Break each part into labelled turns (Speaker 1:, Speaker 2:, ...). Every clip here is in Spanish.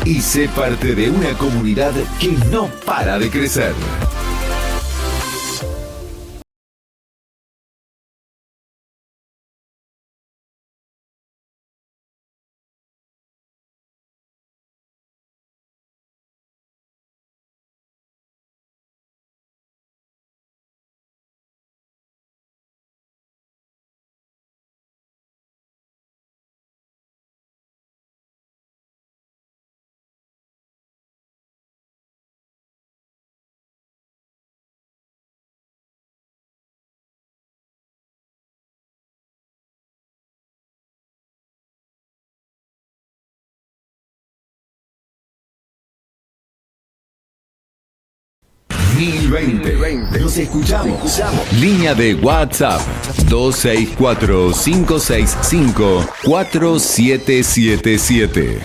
Speaker 1: y sé parte de una comunidad que no para de crecer. Nos escuchamos. Línea de WhatsApp 264-565-4777.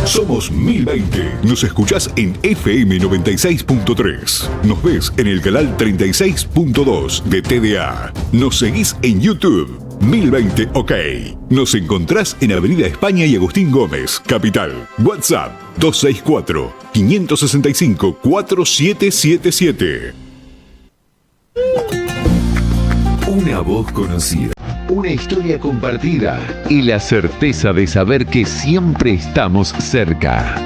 Speaker 2: Somos 1020. Nos escuchás en FM 96.3. Nos ves en el canal 36.2 de TDA. Nos seguís en YouTube. 1020 OK. Nos encontrás en Avenida España y Agustín Gómez, Capital. WhatsApp 264-565-4777.
Speaker 1: Una voz conocida, una historia compartida y la certeza de saber que siempre estamos cerca.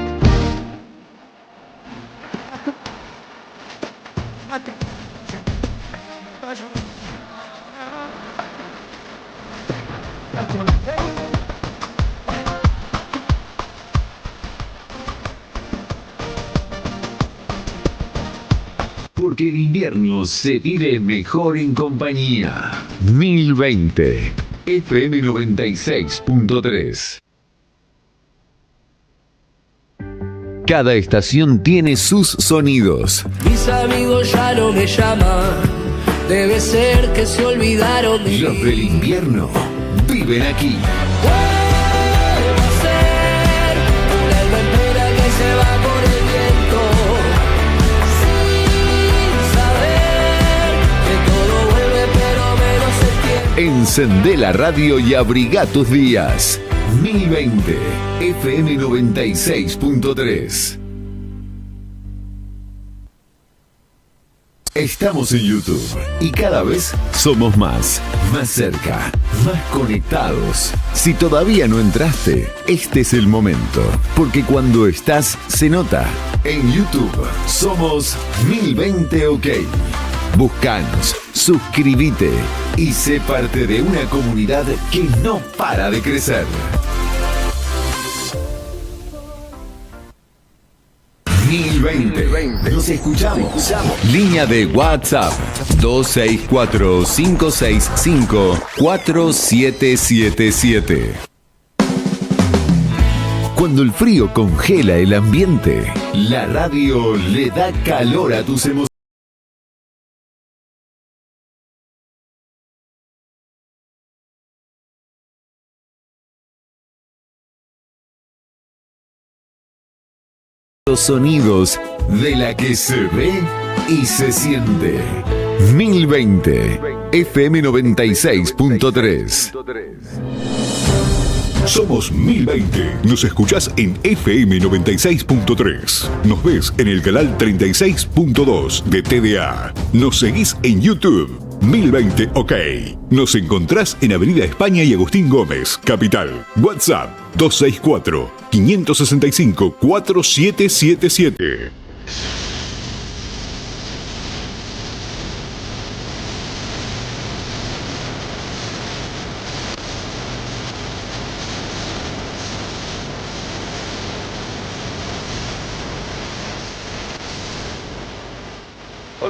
Speaker 1: Porque el invierno se vive mejor en compañía. 1020 FM 96.3. Cada estación tiene sus sonidos.
Speaker 3: Mis amigos ya no me llaman. Debe ser que se olvidaron de mí.
Speaker 1: Los del invierno viven aquí.
Speaker 3: Vuelvo a ser una alma entera que se va por el viento, sin saber que todo vuelve pero menos el tiempo.
Speaker 1: Encendé la radio y abrigá tus días. 1020 FM 96.3. Estamos en YouTube y cada vez somos más cerca, más conectados. Si todavía no entraste, este es el momento, porque cuando estás se nota. En YouTube somos 1020 OK. Búscanos, suscríbete y sé parte de una comunidad que no para de crecer. 1020. Nos escuchamos. Línea de WhatsApp 264-565-4777. Cuando el frío congela el ambiente, la radio le da calor a tus emociones. Los sonidos de la que se ve y se siente. 1020 FM 96.3.
Speaker 2: Somos 1020. Nos escuchás en FM 96.3. Nos ves en el canal 36.2 de TDA. Nos seguís en YouTube. 1020 OK. Nos encontrás en Avenida España y Agustín Gómez, Capital. WhatsApp 264-565-4777.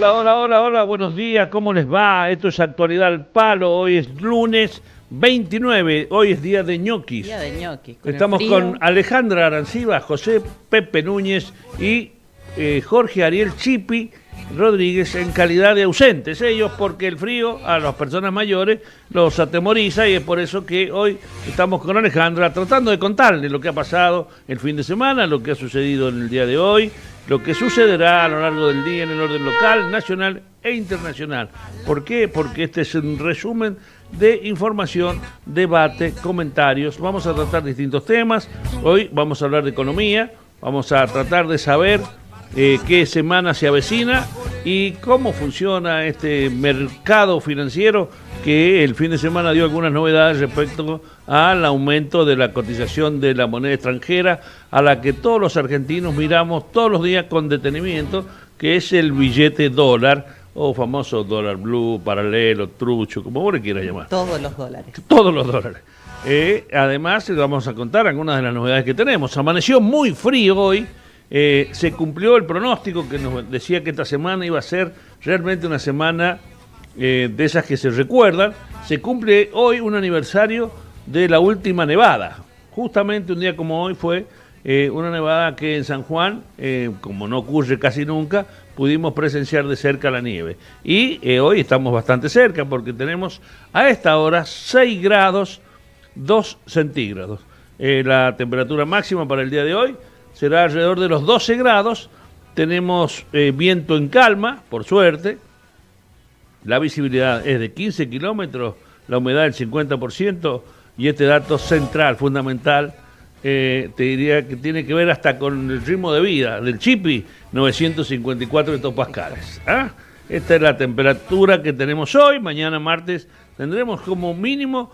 Speaker 4: Hola, buenos días, ¿cómo les va? Esto es Actualidad al Palo, hoy es lunes 29, hoy es día de ñoquis.
Speaker 5: Día de ñoquis.
Speaker 4: Estamos con Alejandra Arancibia, José Pepe Núñez y Jorge Ariel Chipi Rodríguez en calidad de ausentes. Ellos porque el frío a las personas mayores los atemoriza y es por eso que hoy estamos con Alejandra tratando de contarles lo que ha pasado el fin de semana, lo que ha sucedido en el día de hoy, lo que sucederá a lo largo del día en el orden local, nacional e internacional. ¿Por qué? Porque este es un resumen de información, debate, comentarios. Vamos a tratar distintos temas. Hoy vamos a hablar de economía, vamos a tratar de saber qué semana se avecina y cómo funciona este mercado financiero que el fin de semana dio algunas novedades respecto al aumento de la cotización de la moneda extranjera, a la que todos los argentinos miramos todos los días con detenimiento, que es el billete dólar, o famoso dólar blue, paralelo, trucho, como vos le quieras llamar.
Speaker 5: Todos los dólares.
Speaker 4: Todos los dólares. Además, les vamos a contar algunas de las novedades que tenemos. Amaneció muy frío hoy. Se cumplió el pronóstico que nos decía que esta semana iba a ser realmente una semana de esas que se recuerdan. Se cumple hoy un aniversario de la última nevada. Justamente un día como hoy fue una nevada que en San Juan, como no ocurre casi nunca, pudimos presenciar de cerca la nieve. Y hoy estamos bastante cerca porque tenemos a esta hora 6 grados 2 centígrados. La temperatura máxima para el día de hoy será alrededor de los 12 grados. Tenemos viento en calma, por suerte. La visibilidad es de 15 kilómetros, la humedad del 50%, y este dato central, fundamental, te diría que tiene que ver hasta con el ritmo de vida del Chipi, 954 hectopascales. ¿Ah? Esta es la temperatura que tenemos hoy. Mañana martes tendremos como mínimo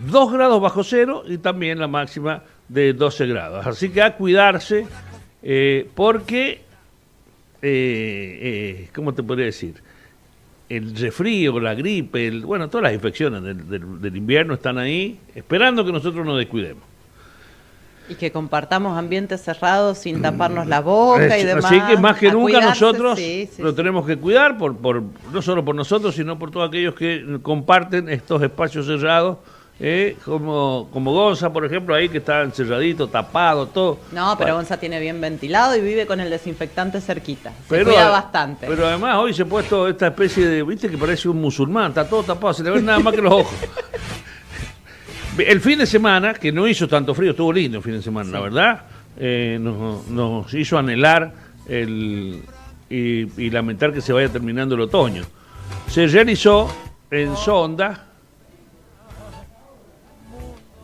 Speaker 4: 2 grados bajo cero y también la máxima de 12 grados. Así que a cuidarse porque, ¿cómo te podría decir? El resfrío, la gripe, todas las infecciones del invierno están ahí esperando que nosotros nos descuidemos.
Speaker 5: Y que compartamos ambientes cerrados sin taparnos la boca y demás.
Speaker 4: Así que más que nunca
Speaker 5: cuidarse,
Speaker 4: nosotros
Speaker 5: sí,
Speaker 4: lo tenemos que cuidar, no solo por nosotros, sino por todos aquellos que comparten estos espacios cerrados, como Gonza, por ejemplo, ahí que está encerradito, tapado, todo.
Speaker 5: No, pero Gonza tiene bien ventilado y vive con el desinfectante cerquita. Se
Speaker 4: Pero,
Speaker 5: cuida bastante.
Speaker 4: Pero además hoy se ha puesto esta especie de, viste que parece un musulmán, está todo tapado, se le ven nada más que los ojos. El fin de semana, que no hizo tanto frío, estuvo lindo el fin de semana, sí. La verdad, nos hizo anhelar y lamentar que se vaya terminando el otoño. Se realizó en Sonda.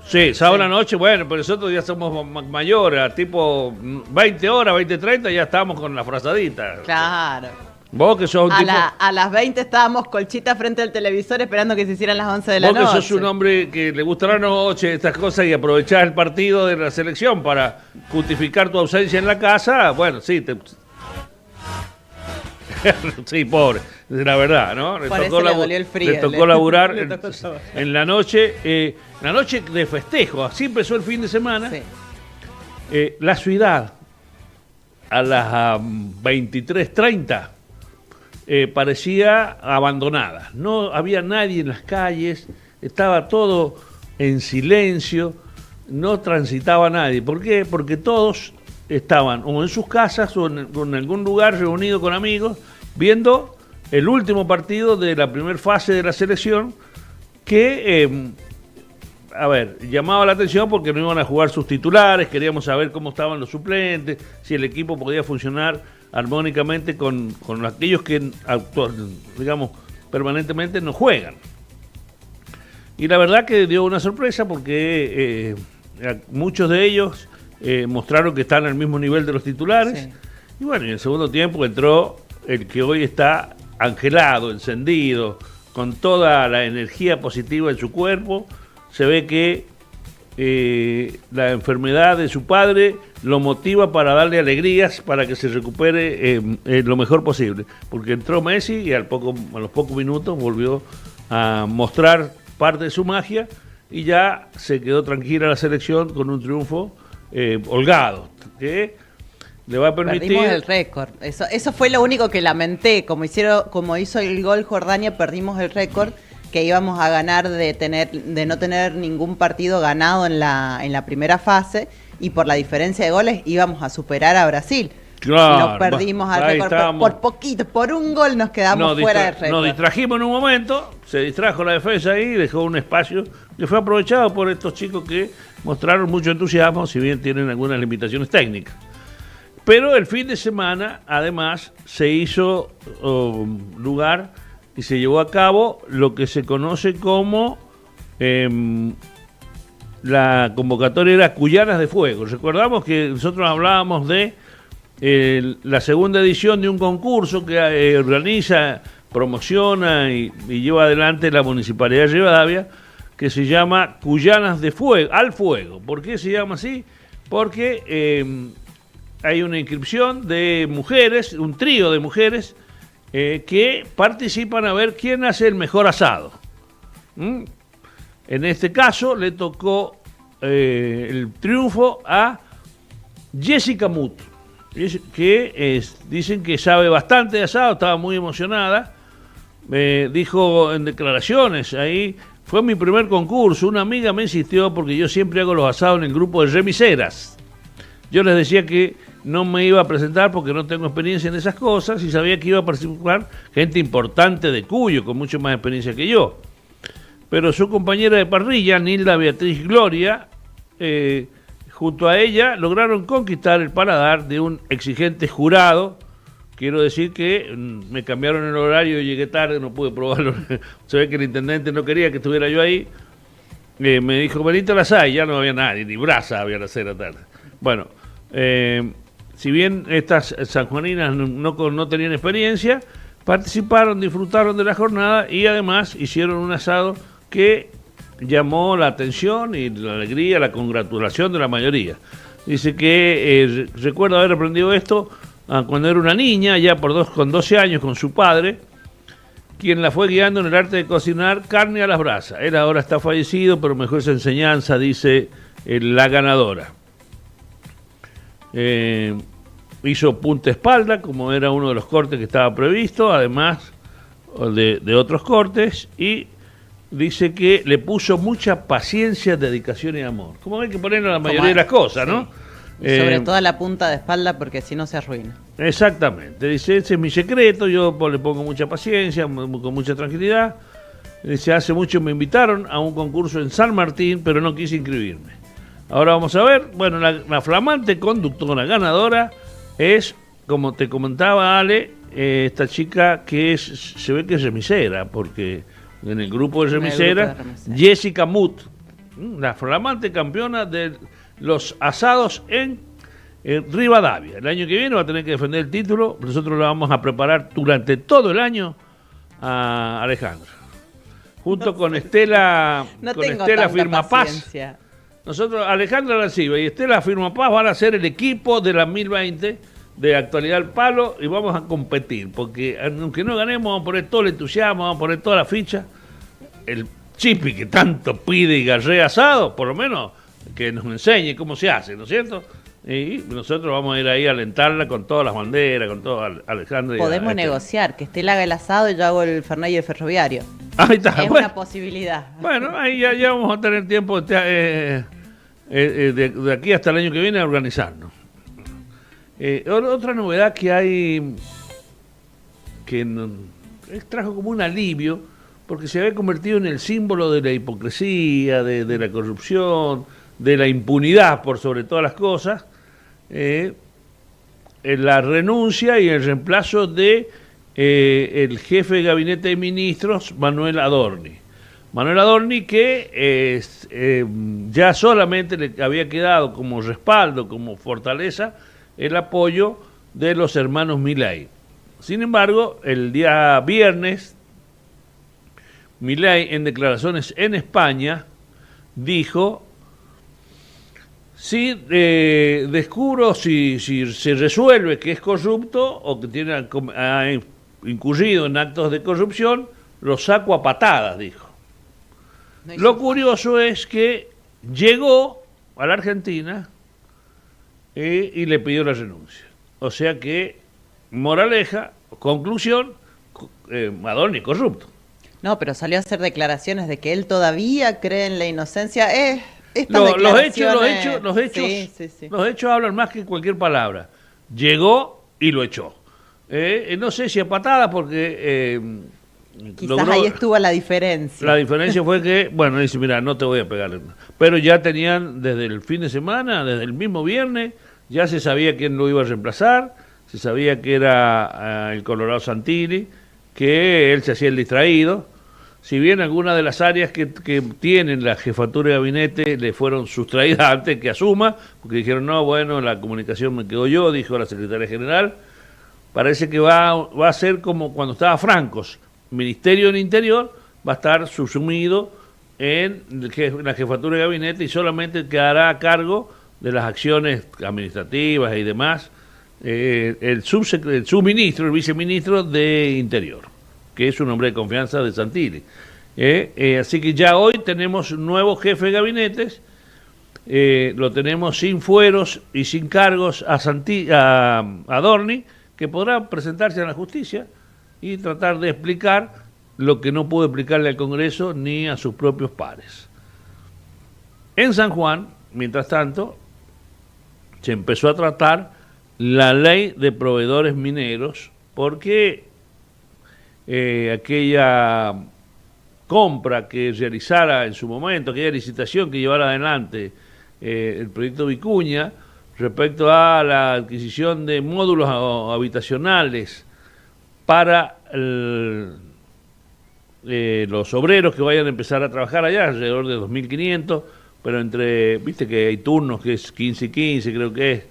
Speaker 4: Sí, sábado a la noche, bueno, pero nosotros ya somos mayores, tipo 20 horas, 20:30, ya estamos con la frazadita.
Speaker 5: Claro.
Speaker 4: Vos que sos un tipo...
Speaker 5: A las 20 estábamos colchita frente al televisor esperando que se hicieran las 11 de la noche.
Speaker 4: Vos que sos un hombre que le gusta la noche, estas cosas, y aprovechás el partido de la selección para justificar tu ausencia en la casa, bueno, sí, sí, pobre, la verdad, ¿no?
Speaker 5: Le dolió el frío.
Speaker 4: Le tocó laburar en la noche de festejo. Así empezó el fin de semana. Sí. La ciudad, a las 23:30, parecía abandonada. No había nadie en las calles, estaba todo en silencio, no transitaba nadie. ¿Por qué? Porque todos estaban o en sus casas o en algún lugar reunidos con amigos, viendo el último partido de la primera fase de la selección, que, llamaba la atención porque no iban a jugar sus titulares, queríamos saber cómo estaban los suplentes, si el equipo podía funcionar armónicamente con aquellos que, permanentemente no juegan. Y la verdad que dio una sorpresa porque muchos de ellos mostraron que están al mismo nivel de los titulares. Sí. Y bueno, en el segundo tiempo entró el que hoy está angelado, encendido, con toda la energía positiva en su cuerpo. Se ve que la enfermedad de su padre lo motiva para darle alegrías, para que se recupere lo mejor posible. Porque entró Messi y a los pocos minutos volvió a mostrar parte de su magia y ya se quedó tranquila la selección con un triunfo holgado, que le va a permitir...
Speaker 5: Perdimos el récord. Eso fue lo único que lamenté. Como hizo el gol Jordania, perdimos el récord que íbamos a ganar de no tener ningún partido ganado en la primera fase, y por la diferencia de goles íbamos a superar a Brasil.
Speaker 4: Claro,
Speaker 5: y nos perdimos al récord por poquito, por un gol nos quedamos fuera del récord.
Speaker 4: Nos distrajimos en un momento, se distrajo la defensa ahí, dejó un espacio que fue aprovechado por estos chicos que mostraron mucho entusiasmo, si bien tienen algunas limitaciones técnicas. Pero el fin de semana, además, se hizo lugar y se llevó a cabo lo que se conoce como La convocatoria era Cuyanas de Fuego. Recordamos que nosotros hablábamos de la segunda edición de un concurso que organiza, promociona y lleva adelante la Municipalidad de Rivadavia, que se llama Cuyanas de Fuego, al Fuego. ¿Por qué se llama así? Porque hay una inscripción de mujeres, un trío de mujeres, que participan a ver quién hace el mejor asado. En este caso le tocó el triunfo a Jessica Muth, que dicen que sabe bastante de asado, estaba muy emocionada. Dijo en declaraciones ahí: fue mi primer concurso, una amiga me insistió porque yo siempre hago los asados en el grupo de remiseras. Yo les decía que no me iba a presentar porque no tengo experiencia en esas cosas y sabía que iba a participar gente importante de Cuyo, con mucho más experiencia que yo. Pero su compañera de parrilla, Nilda Beatriz Gloria, junto a ella lograron conquistar el paladar de un exigente jurado. Quiero decir que me cambiaron el horario y llegué tarde, no pude probarlo. Se ve que el intendente no quería que estuviera yo ahí. Me dijo, venite a la SAI, ya no había nadie, ni brasa había a las 6 de la tarde. Bueno, si bien estas sanjuaninas no tenían experiencia, participaron, disfrutaron de la jornada y además hicieron un asado que llamó la atención y la alegría, la congratulación de la mayoría. Dice que recuerdo haber aprendido esto cuando era una niña, ya con 12 años, con su padre, quien la fue guiando en el arte de cocinar carne a las brasas. Él ahora está fallecido, pero mejor esa enseñanza, dice la ganadora. Hizo punta espalda, como era uno de los cortes que estaba previsto, además de otros cortes, y dice que le puso mucha paciencia, dedicación y amor. Como hay que ponerle a la mayoría de las cosas, ¿no?
Speaker 5: Sí. Sobre todo la punta de espalda, porque si no se arruina.
Speaker 4: Exactamente. Dice, ese es mi secreto, yo le pongo mucha paciencia, con mucha tranquilidad. Dice, hace mucho me invitaron a un concurso en San Martín, pero no quise inscribirme. Ahora vamos a ver, bueno, la flamante conductora ganadora es, como te comentaba Ale, esta chica que se ve que es remisera, porque en el grupo de remiseras, Jessica Muth, la flamante campeona de los asados en Rivadavia. El año que viene va a tener que defender el título. Nosotros lo vamos a preparar durante todo el año a Alejandra. Junto con Estela, Firma Paz. Nosotros, Alejandra Arancibia y Estela Firma Paz van a ser el equipo de la 1020 de Actualidad al Palo y vamos a competir. Porque aunque no ganemos, vamos a poner todo el entusiasmo, vamos a poner toda la ficha. El Chipi que tanto pide y garrea asado, por lo menos que nos enseñe cómo se hace, ¿no es cierto? Y nosotros vamos a ir ahí a alentarla con todas las banderas, con todo Alejandra.
Speaker 5: Podemos negociar, que Estela haga el asado y yo hago el Fernet y el ferroviario.
Speaker 4: Ahí está.
Speaker 5: Es una posibilidad.
Speaker 4: Bueno, ahí ya vamos a tener tiempo de aquí hasta el año que viene a organizarnos. Otra novedad que hay, que trajo como un alivio, porque se había convertido en el símbolo de la hipocresía, de la corrupción, de la impunidad por sobre todas las cosas, en la renuncia y el reemplazo de el jefe de gabinete de ministros, Manuel Adorni. Manuel Adorni que ya solamente le había quedado como respaldo, como fortaleza, el apoyo de los hermanos Milei. Sin embargo, el día viernes, Milei, en declaraciones en España, dijo: si descubro si se resuelve que es corrupto o que ha incurrido en actos de corrupción, lo saco a patadas, dijo. Lo curioso es que llegó a la Argentina y le pidió la renuncia. O sea que, moraleja, conclusión, Adorni corrupto.
Speaker 5: No, pero salió a hacer declaraciones de que él todavía cree en la inocencia.
Speaker 4: Los hechos hablan más que cualquier palabra. Llegó y lo echó. No sé si a patada, porque
Speaker 5: quizás ahí estuvo la diferencia.
Speaker 4: La diferencia fue que, bueno, dice, mira, no te voy a pegar. Pero ya tenían desde el fin de semana, desde el mismo viernes, ya se sabía quién lo iba a reemplazar, se sabía que era el Colorado Santilli, que él se hacía el distraído, si bien algunas de las áreas que tienen la jefatura de gabinete le fueron sustraídas antes que asuma, porque dijeron, no, bueno, la comunicación me quedo yo, dijo la secretaria general, parece que va a ser como cuando estaba Francos, Ministerio del Interior va a estar subsumido en la jefatura de gabinete y solamente quedará a cargo de las acciones administrativas y demás el subministro, el viceministro de Interior, que es un hombre de confianza de Santilli. Así que ya hoy tenemos un nuevo jefe de gabinetes, lo tenemos sin fueros y sin cargos a Dorni, que podrá presentarse a la justicia y tratar de explicar lo que no pudo explicarle al Congreso ni a sus propios pares. En San Juan, mientras tanto, se empezó a tratar la ley de proveedores mineros, porque aquella compra que realizara en su momento, aquella licitación que llevara adelante el proyecto Vicuña respecto a la adquisición de módulos habitacionales para los obreros que vayan a empezar a trabajar allá, alrededor de 2.500, pero viste que hay turnos que es 15 y 15, creo que es,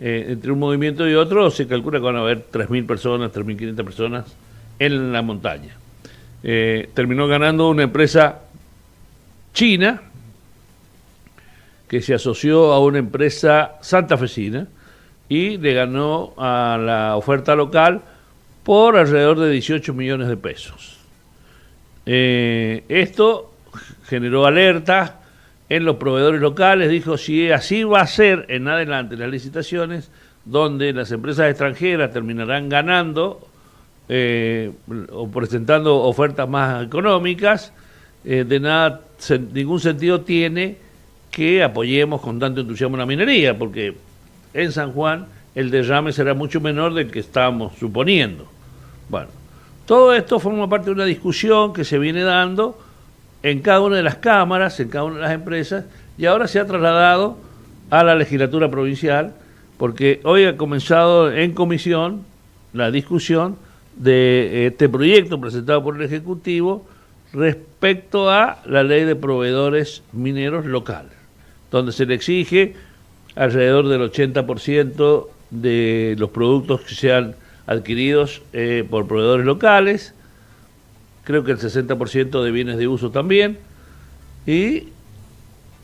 Speaker 4: entre un movimiento y otro se calcula que van a haber 3.000 personas, 3.500 personas en la montaña. Terminó ganando una empresa china que se asoció a una empresa santafesina y le ganó a la oferta local por alrededor de 18 millones de pesos. Esto generó alertas en los proveedores locales, dijo, si así va a ser en adelante las licitaciones, donde las empresas extranjeras terminarán ganando o presentando ofertas más económicas, ningún sentido tiene que apoyemos con tanto entusiasmo la minería, porque en San Juan el derrame será mucho menor del que estábamos suponiendo. Bueno, todo esto forma parte de una discusión que se viene dando en cada una de las cámaras, en cada una de las empresas, y ahora se ha trasladado a la legislatura provincial, porque hoy ha comenzado en comisión la discusión de este proyecto presentado por el Ejecutivo respecto a la ley de proveedores mineros locales, donde se le exige alrededor del 80% de los productos que sean adquiridos por proveedores locales, creo que el 60% de bienes de uso también, y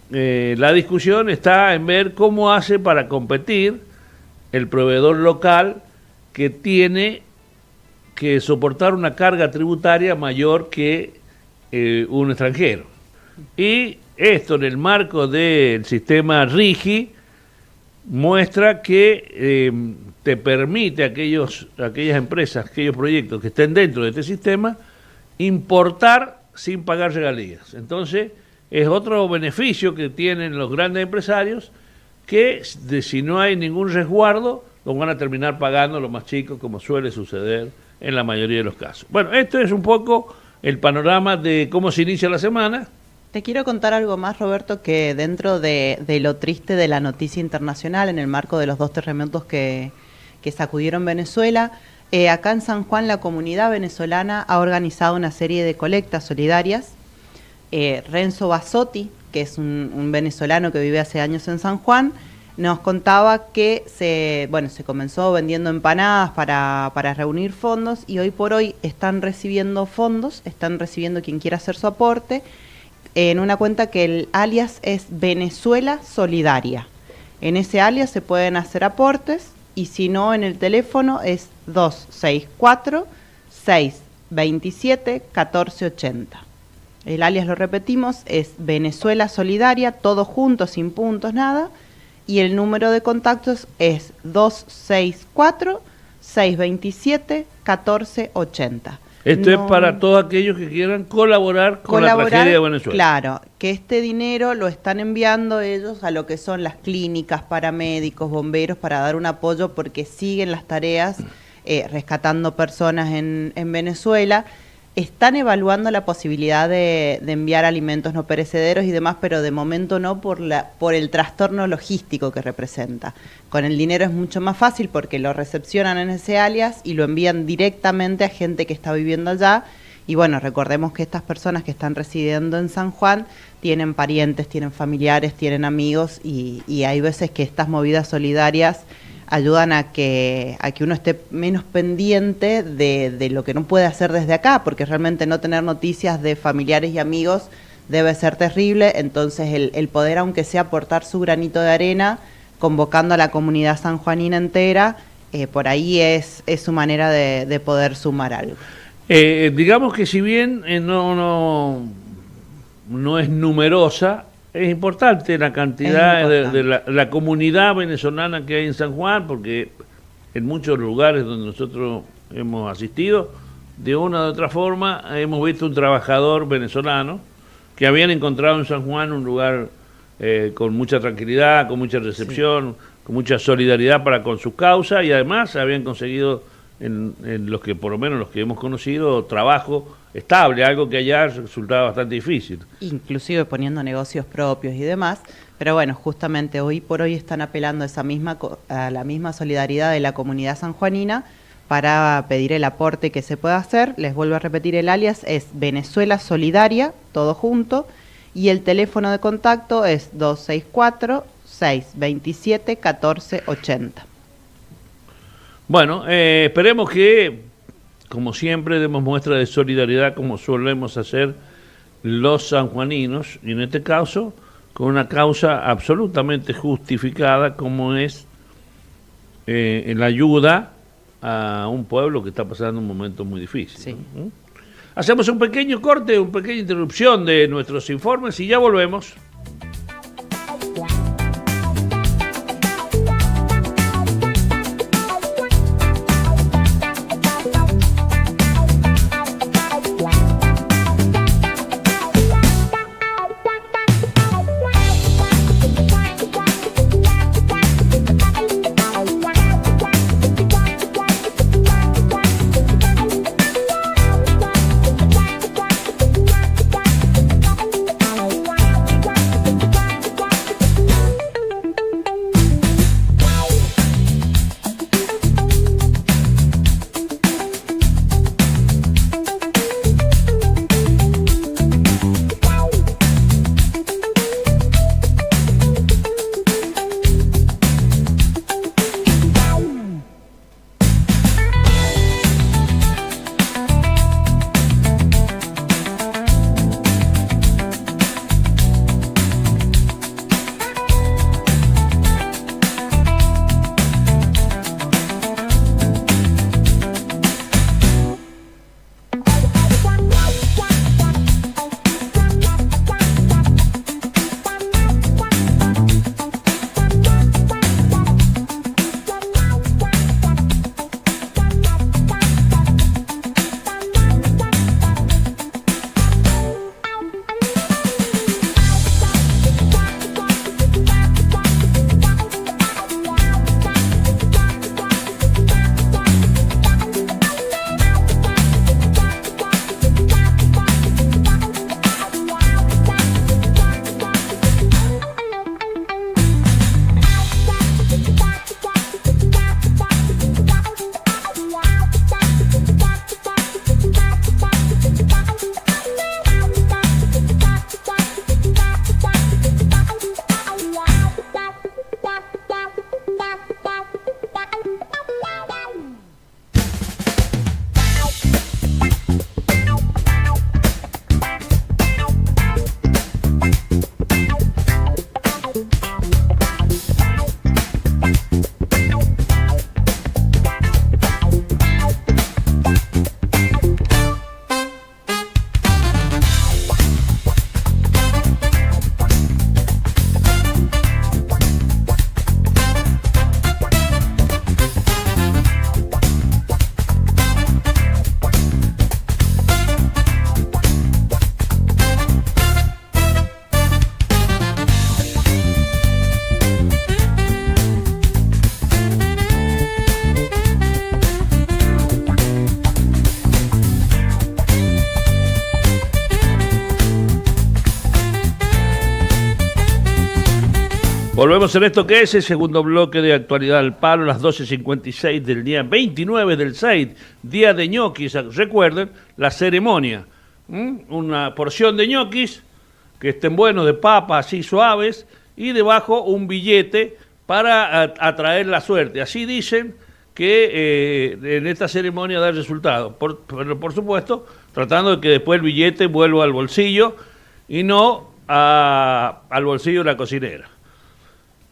Speaker 4: la discusión está en ver cómo hace para competir el proveedor local que tiene que soportar una carga tributaria mayor que un extranjero. Y esto en el marco del sistema RIGI muestra que te permite a aquellas empresas, aquellos proyectos que estén dentro de este sistema, importar sin pagar regalías. Entonces, es otro beneficio que tienen los grandes empresarios, que si no hay ningún resguardo, lo van a terminar pagando los más chicos, como suele suceder en la mayoría de los casos. Bueno, esto es un poco el panorama de cómo se inicia la semana.
Speaker 5: Te quiero contar algo más, Roberto, que dentro de lo triste de la noticia internacional, en el marco de los 2 terremotos que sacudieron Venezuela, acá en San Juan la comunidad venezolana ha organizado una serie de colectas solidarias. Renzo Basotti, que es un venezolano que vive hace años en San Juan, nos contaba que se comenzó vendiendo empanadas para reunir fondos, y hoy por hoy están recibiendo fondos, están recibiendo quien quiera hacer su aporte, en una cuenta que el alias es Venezuela Solidaria. En ese alias se pueden hacer aportes, y si no, en el teléfono es 264-627-1480. El alias, lo repetimos, es Venezuela Solidaria, todo junto, sin puntos, nada, y el número de contactos es 264-627-1480.
Speaker 4: Esto es para todos aquellos que quieran colaborar con la tragedia de Venezuela.
Speaker 5: Claro, que este dinero lo están enviando ellos a lo que son las clínicas, paramédicos, bomberos, para dar un apoyo, porque siguen las tareas rescatando personas en Venezuela. Están evaluando la posibilidad de enviar alimentos no perecederos y demás, pero de momento no, por el trastorno logístico que representa. Con el dinero es mucho más fácil porque lo recepcionan en ese alias y lo envían directamente a gente que está viviendo allá, Y bueno, recordemos que estas personas que están residiendo en San Juan tienen parientes, tienen familiares, tienen amigos y hay veces que estas movidas solidarias ayudan a que uno esté menos pendiente de lo que no puede hacer desde acá, porque realmente no tener noticias de familiares y amigos debe ser terrible. Entonces el poder, aunque sea aportar su granito de arena, convocando a la comunidad sanjuanina entera, por ahí es su manera de poder sumar algo.
Speaker 4: Digamos que si bien no es numerosa, es importante la cantidad de la comunidad venezolana que hay en San Juan, porque en muchos lugares donde nosotros hemos asistido, de una u otra forma hemos visto un trabajador venezolano que habían encontrado en San Juan un lugar con mucha tranquilidad, con mucha recepción, con mucha solidaridad para con su causa, y además habían conseguido en los que, por lo menos los que hemos conocido, trabajo estable, algo que allá resultaba bastante difícil. Inclusive
Speaker 5: poniendo negocios propios y demás, pero bueno, justamente hoy por hoy están apelando a la misma solidaridad de la comunidad sanjuanina para pedir el aporte que se pueda hacer. Les vuelvo a repetir, el alias es Venezuela Solidaria, todo junto, y el teléfono de contacto es 264-627-1480.
Speaker 4: Bueno, esperemos que, como siempre, demos muestra de solidaridad como solemos hacer los sanjuaninos, y en este caso con una causa absolutamente justificada como es la ayuda a un pueblo que está pasando un momento muy difícil. Sí. ¿No? Hacemos un pequeño corte, una pequeña interrupción de nuestros informes y ya volvemos. Volvemos en esto que es el segundo bloque de Actualidad al Palo, las 12:56 del día 29 del 6, día de ñoquis. Recuerden la ceremonia. Una porción de ñoquis que estén buenos, de papas así suaves, y debajo un billete para atraer la suerte. Así dicen que en esta ceremonia da resultado. Pero por supuesto, tratando de que después el billete vuelva al bolsillo y no al bolsillo de la cocinera.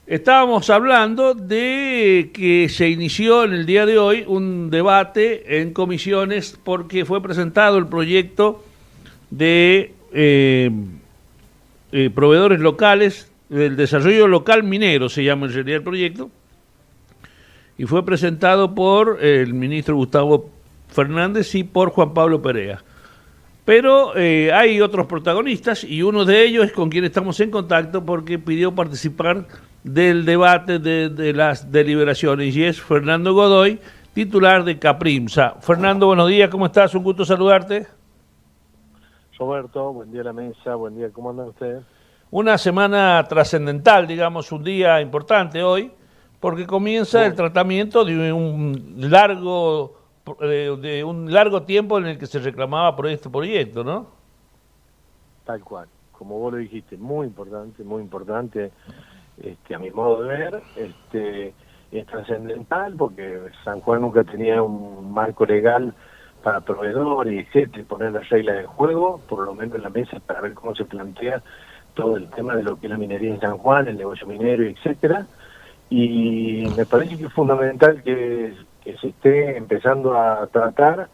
Speaker 4: Estábamos hablando de que se inició en el día de hoy un debate en comisiones porque fue presentado el proyecto de proveedores locales, del desarrollo local minero, se llama en realidad el proyecto, y fue presentado por el ministro Gustavo Fernández y por Juan Pablo Perea. Pero hay otros protagonistas y uno de ellos es con quien estamos en contacto porque pidió participar del debate de las deliberaciones y es Fernando Godoy, titular de Caprimsa. Fernando, buenos días, ¿cómo estás? Un gusto saludarte.
Speaker 6: Roberto, buen día a la mesa, buen día, ¿cómo andan ustedes?
Speaker 4: Una semana trascendental, digamos, un día importante hoy, porque comienza el tratamiento de un largo tiempo en el que se reclamaba por este proyecto, ¿no?
Speaker 6: Tal cual, como vos lo dijiste, muy importante, a mi modo de ver, es trascendental porque San Juan nunca tenía un marco legal para proveedores, etcétera, poner las reglas del juego, por lo menos en la mesa, para ver cómo se plantea todo el tema de lo que es la minería en San Juan, el negocio minero, etcétera. Y me parece que es fundamental que se esté empezando a tratar.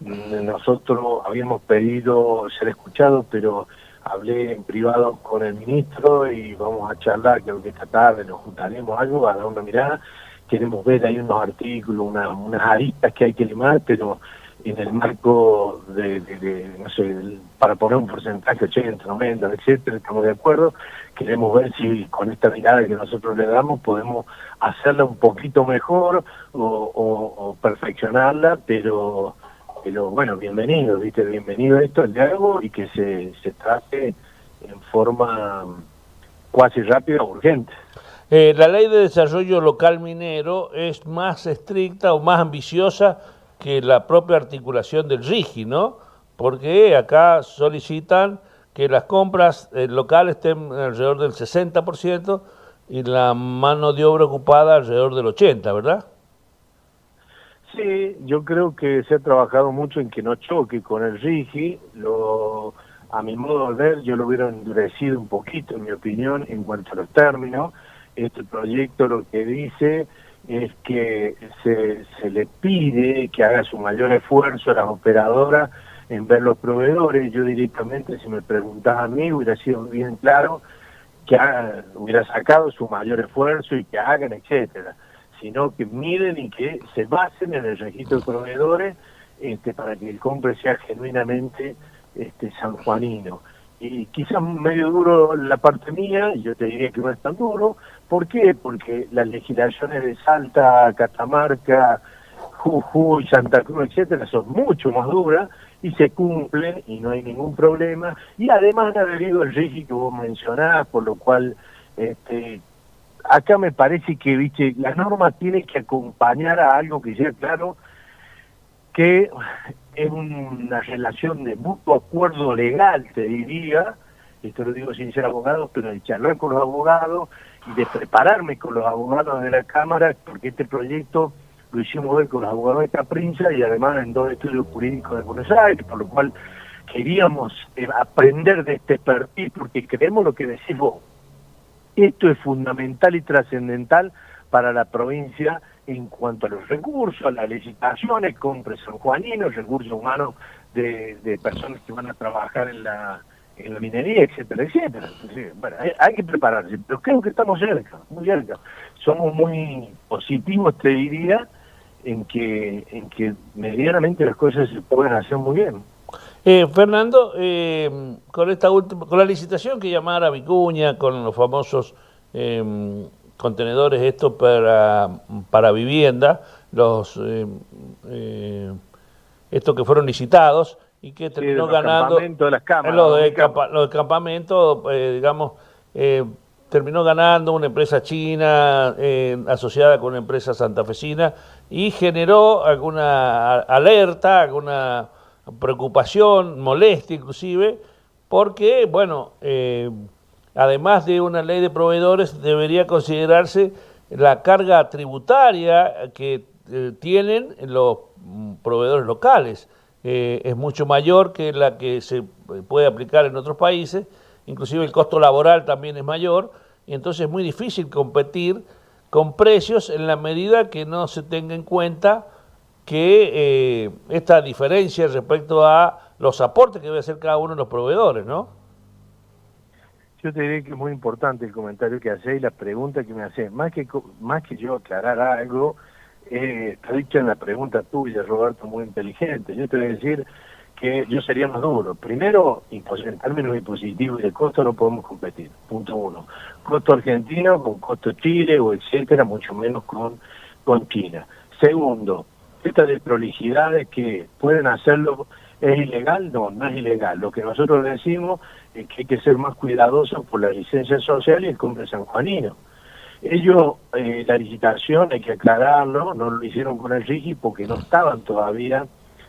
Speaker 6: Nosotros habíamos pedido ser escuchados, pero hablé en privado con el ministro y vamos a charlar, creo que esta tarde nos juntaremos algo, a dar una mirada. Queremos ver ahí unos artículos, unas aristas que hay que limar, pero en el marco no sé, para poner un porcentaje 80, 90, etcétera, estamos de acuerdo. Queremos ver si con esta mirada que nosotros le damos podemos hacerla un poquito mejor o perfeccionarla, pero bueno, bienvenido, ¿viste? Bienvenido a esto, el diálogo, y que se trate en forma cuasi rápida o urgente.
Speaker 4: La ley de desarrollo local minero es más estricta o más ambiciosa que la propia articulación del RIGI, ¿no? Porque acá solicitan que las compras locales estén alrededor del 60% y la mano de obra ocupada alrededor del 80%, ¿verdad?
Speaker 6: Sí, yo creo que se ha trabajado mucho en que no choque con el RIGI. A mi modo de ver, yo lo hubiera endurecido un poquito, en mi opinión, en cuanto a los términos. Este proyecto lo que dice es que se le pide que haga su mayor esfuerzo a las operadoras en ver los proveedores. Yo directamente, si me preguntás a mí, hubiera sido bien claro que hubiera sacado su mayor esfuerzo y que hagan, etcétera, sino que miren y que se basen en el registro de proveedores para que el compre sea genuinamente sanjuanino. Y quizás medio duro la parte mía, yo te diría que no es tan duro. ¿Por qué? Porque las legislaciones de Salta, Catamarca, Jujuy, Santa Cruz, etcétera, son mucho más duras y se cumplen y no hay ningún problema. Y además han adherido el RIGI que vos mencionás, por lo cual acá me parece que, viste, la norma tiene que acompañar a algo que sea claro, que es una relación de mutuo acuerdo legal, te diría. Esto lo digo sin ser abogado, pero de charlar con los abogados y de prepararme con los abogados de la Cámara, porque este proyecto lo hicimos ver con los abogados de Caprimsa y además en 2 estudios jurídicos de Buenos Aires, por lo cual queríamos aprender de este perfil, porque creemos lo que decís vos. Esto es fundamental y trascendental para la provincia en cuanto a los recursos, a las licitaciones, compras sanjuaninos, recursos humanos de personas que van a trabajar en la minería, etcétera, etcétera. Entonces, bueno, hay que prepararse, pero creo que estamos cerca, muy cerca. Somos muy positivos, te diría, en que medianamente las cosas se pueden hacer muy bien.
Speaker 4: Fernando, con la licitación que llamara Vicuña, con los famosos contenedores estos para vivienda, estos que fueron licitados y que terminó ganando
Speaker 6: de las cámaras,
Speaker 4: los de campamento, digamos, terminó ganando una empresa china asociada con una empresa santafesina y generó alguna alerta, alguna preocupación, molestia inclusive, porque, bueno, además de una ley de proveedores, debería considerarse la carga tributaria que tienen los proveedores locales. Es mucho mayor que la que se puede aplicar en otros países, inclusive el costo laboral también es mayor, y entonces es muy difícil competir con precios en la medida que no se tenga en cuenta que esta diferencia respecto a los aportes que debe hacer cada uno de los proveedores, ¿no?
Speaker 6: Yo te diré que es muy importante el comentario que haces y la pregunta que me haces. Más que yo aclarar algo, está dicho en la pregunta tuya, Roberto, muy inteligente. Yo te voy a decir que yo sería más duro. Primero, en términos impositivos y de costo no podemos competir, punto uno. Costo argentino con costo Chile o etcétera, mucho menos con China. Segundo, estas desprolijidades que pueden hacerlo, ¿es ilegal? No, no es ilegal. Lo que nosotros decimos es que hay que ser más cuidadosos por la licencia social y el compre sanjuanino. Ellos, la licitación, hay que aclararlo, no lo hicieron con el RIGI porque no estaban todavía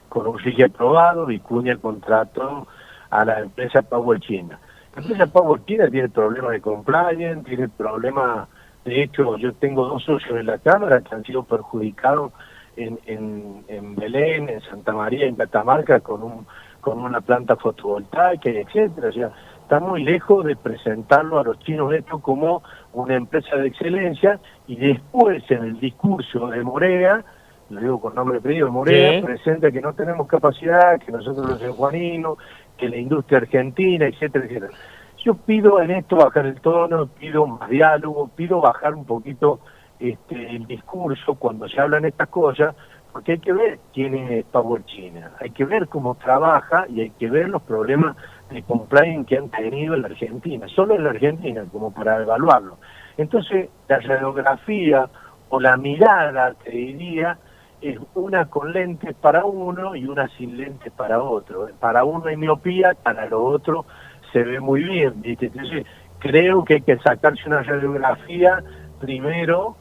Speaker 6: con un RIGI aprobado. Vicuña contrató a la empresa Power China. La empresa Power China tiene problemas de compliance, tiene problemas, de hecho yo tengo 2 socios en la Cámara que han sido perjudicados en Belén, en Santa María, en Catamarca, con una planta fotovoltaica, etcétera. O sea, está muy lejos de presentarlo a los chinos esto como una empresa de excelencia, y después en el discurso de Morea, lo digo con nombre y apellido, Morea,
Speaker 4: Sí.
Speaker 6: presenta que no tenemos capacidad, que nosotros los sanjuaninos, que la industria argentina, etcétera, etcétera. Yo pido en esto bajar el tono, pido más diálogo, pido bajar un poquito el discurso cuando se hablan estas cosas, porque hay que ver quién es Power China, hay que ver cómo trabaja y hay que ver los problemas de compliance que han tenido en la Argentina, solo en la Argentina, como para evaluarlo. Entonces, la radiografía o la mirada, te diría, es una con lentes para uno y una sin lentes para otro. Para uno hay miopía, para lo otro se ve muy bien, ¿viste? Entonces, creo que hay que sacarse una radiografía primero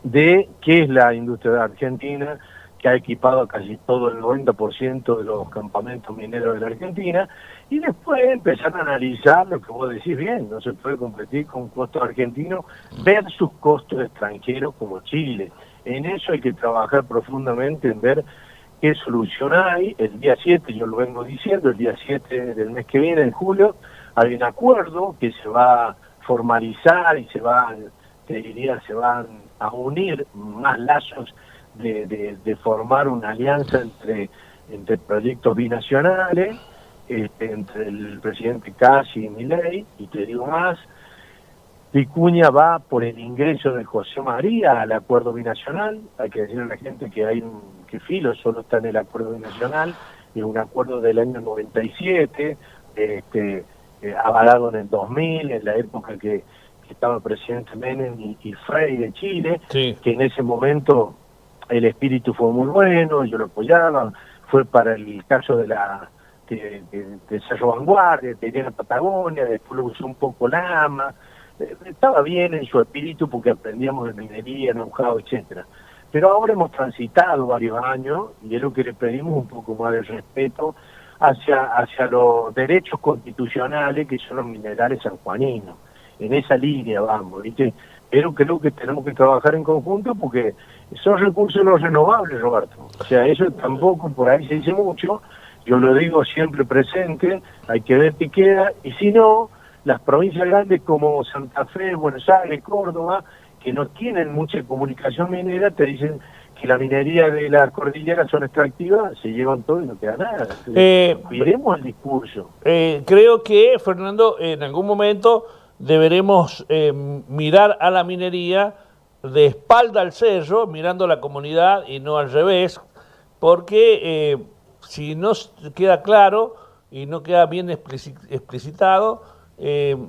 Speaker 6: de qué es la industria argentina, que ha equipado a casi todo el 90% de los campamentos mineros de la Argentina, y después empezar a analizar lo que vos decís bien, no se puede competir con costos argentinos versus costos extranjeros como Chile. En eso hay que trabajar profundamente en ver qué solución hay. El día 7, yo lo vengo diciendo, el día 7 del mes que viene, en julio, hay un acuerdo que se va a formalizar y se van a unir más lazos de formar una alianza entre proyectos binacionales, entre el presidente Casi y Milei, y te digo más, Vicuña va por el ingreso de José María al acuerdo binacional. Hay que decirle a la gente que Filo solo está en el acuerdo binacional, es un acuerdo del año 97, avalado en el 2000, en la época que estaba el presidente Menem y Frei de Chile,
Speaker 4: Sí.
Speaker 6: que en ese momento el espíritu fue muy bueno, yo lo apoyaba, fue para el caso de Cerro Vanguardia, tenía la Patagonia, después lo usó un poco Lama, estaba bien en su espíritu porque aprendíamos de minería, know-how, etcétera. Pero ahora hemos transitado varios años y es lo que le pedimos un poco más de respeto hacia los derechos constitucionales que son los minerales sanjuaninos. En esa línea vamos, ¿viste? Pero creo que tenemos que trabajar en conjunto porque son recursos no renovables, Roberto. O sea, eso tampoco por ahí se dice mucho, yo lo digo siempre presente, hay que ver qué queda, y si no, las provincias grandes como Santa Fe, Buenos Aires, Córdoba, que no tienen mucha comunicación minera, te dicen que la minería de las cordilleras son extractivas, se llevan todo y no queda nada. Entonces, cuidemos el discurso.
Speaker 4: Creo que, Fernando, en algún momento deberemos mirar a la minería de espalda al cerro, mirando a la comunidad y no al revés, porque si no queda claro y no queda bien explicitado,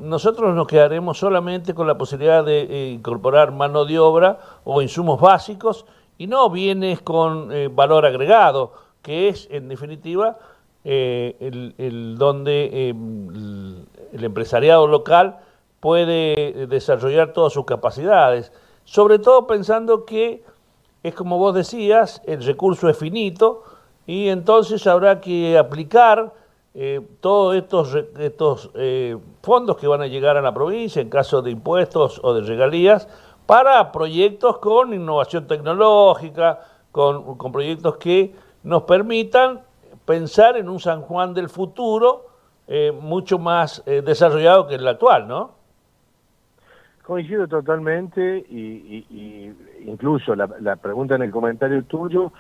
Speaker 4: nosotros nos quedaremos solamente con la posibilidad de incorporar mano de obra o insumos básicos y no bienes con valor agregado, que es en definitiva donde el empresariado local puede desarrollar todas sus capacidades, sobre todo pensando que es como vos decías, el recurso es finito y entonces habrá que aplicar todos estos fondos que van a llegar a la provincia en caso de impuestos o de regalías para proyectos con innovación tecnológica, con proyectos que nos permitan pensar en un San Juan del futuro mucho más desarrollado que el actual, ¿no?
Speaker 6: Coincido totalmente y incluso la pregunta en el comentario tuyo,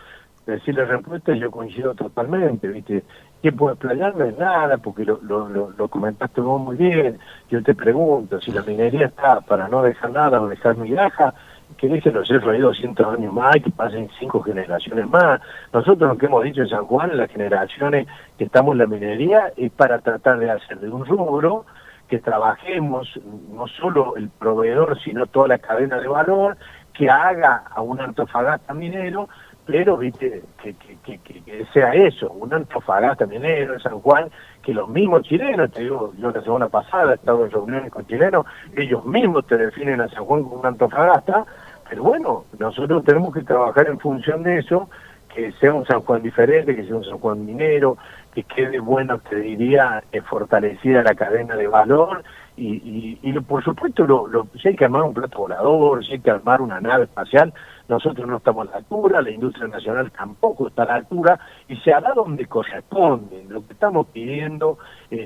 Speaker 6: decir la respuesta, yo coincido totalmente, ¿viste? ¿Qué puedo explayarme? Nada, porque lo comentaste vos muy bien. Yo te pregunto, si la minería está para no dejar nada o dejar migaja, que dejen los cerros ahí 200 años más y que pasen 5 generaciones más. Nosotros lo que hemos dicho en San Juan, en las generaciones que estamos en la minería, es para tratar de hacer de un rubro que trabajemos no solo el proveedor, sino toda la cadena de valor, que haga a un Antofagasta minero, pero viste que sea eso, un Antofagasta minero en San Juan, que los mismos chilenos, te digo, yo la semana pasada he estado en reuniones con chilenos, ellos mismos te definen a San Juan como un Antofagasta, pero bueno, nosotros tenemos que trabajar en función de eso, que sea un San Juan diferente, que sea un San Juan minero, que quede bueno, te diría, fortalecida la cadena de valor y por supuesto, si hay que armar un plato volador, si hay que armar una nave espacial, nosotros no estamos a la altura, la industria nacional tampoco está a la altura y se hará donde corresponde. Lo que estamos pidiendo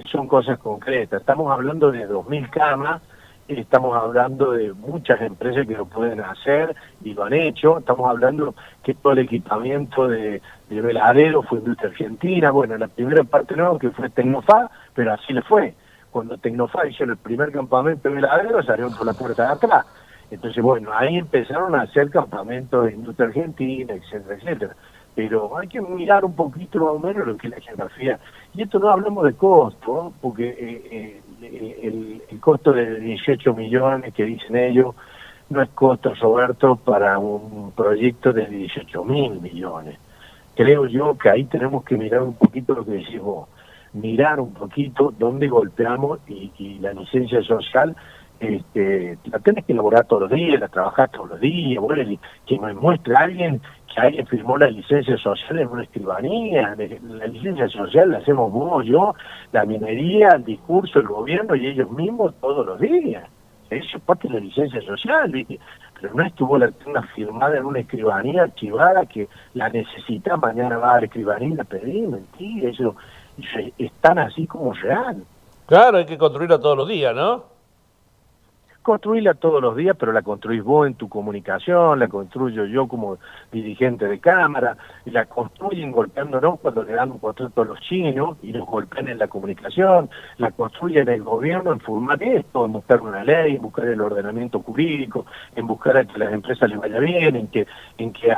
Speaker 6: son cosas concretas. Estamos hablando de 2.000 camas, estamos hablando de muchas empresas que lo pueden hacer y lo han hecho. Estamos hablando que todo el equipamiento de veladero fue industria argentina. Bueno, la primera parte no, que fue Tecnofá, pero así le fue. Cuando Tecnofá hizo el primer campamento de veladero, salieron por la puerta de atrás. Entonces, bueno, ahí empezaron a hacer campamentos de industria argentina, etcétera, etcétera. Pero hay que mirar un poquito más o menos lo que es la geografía. Y esto no hablamos de costo, ¿no? Porque el costo de 18 millones que dicen ellos no es costo, Roberto, para un proyecto de 18.000 millones. Creo yo que ahí tenemos que mirar un poquito lo que decís vos, mirar un poquito dónde golpeamos y la licencia social la tenés que elaborar todos los días, la trabajás todos los días, bueno, que me muestre a alguien que alguien firmó la licencia social en una escribanía. La licencia social la hacemos vos, yo, la minería, el discurso, el gobierno y ellos mismos todos los días. Eso es parte de la licencia social, ¿viste? Pero no es que vos la tengas firmada en una escribanía archivada que la necesitas, mañana vas a la escribanía y la pedís, mentira, eso es tan así como real.
Speaker 4: Claro, hay que construirlo todos los días, ¿no?
Speaker 6: Construirla todos los días, pero la construís vos en tu comunicación, la construyo yo como dirigente de cámara, y la construyen golpeándonos cuando le dan un contrato a los chinos y nos golpean en la comunicación, la construyen el gobierno en formar esto, en buscar una ley, en buscar el ordenamiento jurídico, en buscar a que las empresas les vaya bien, en que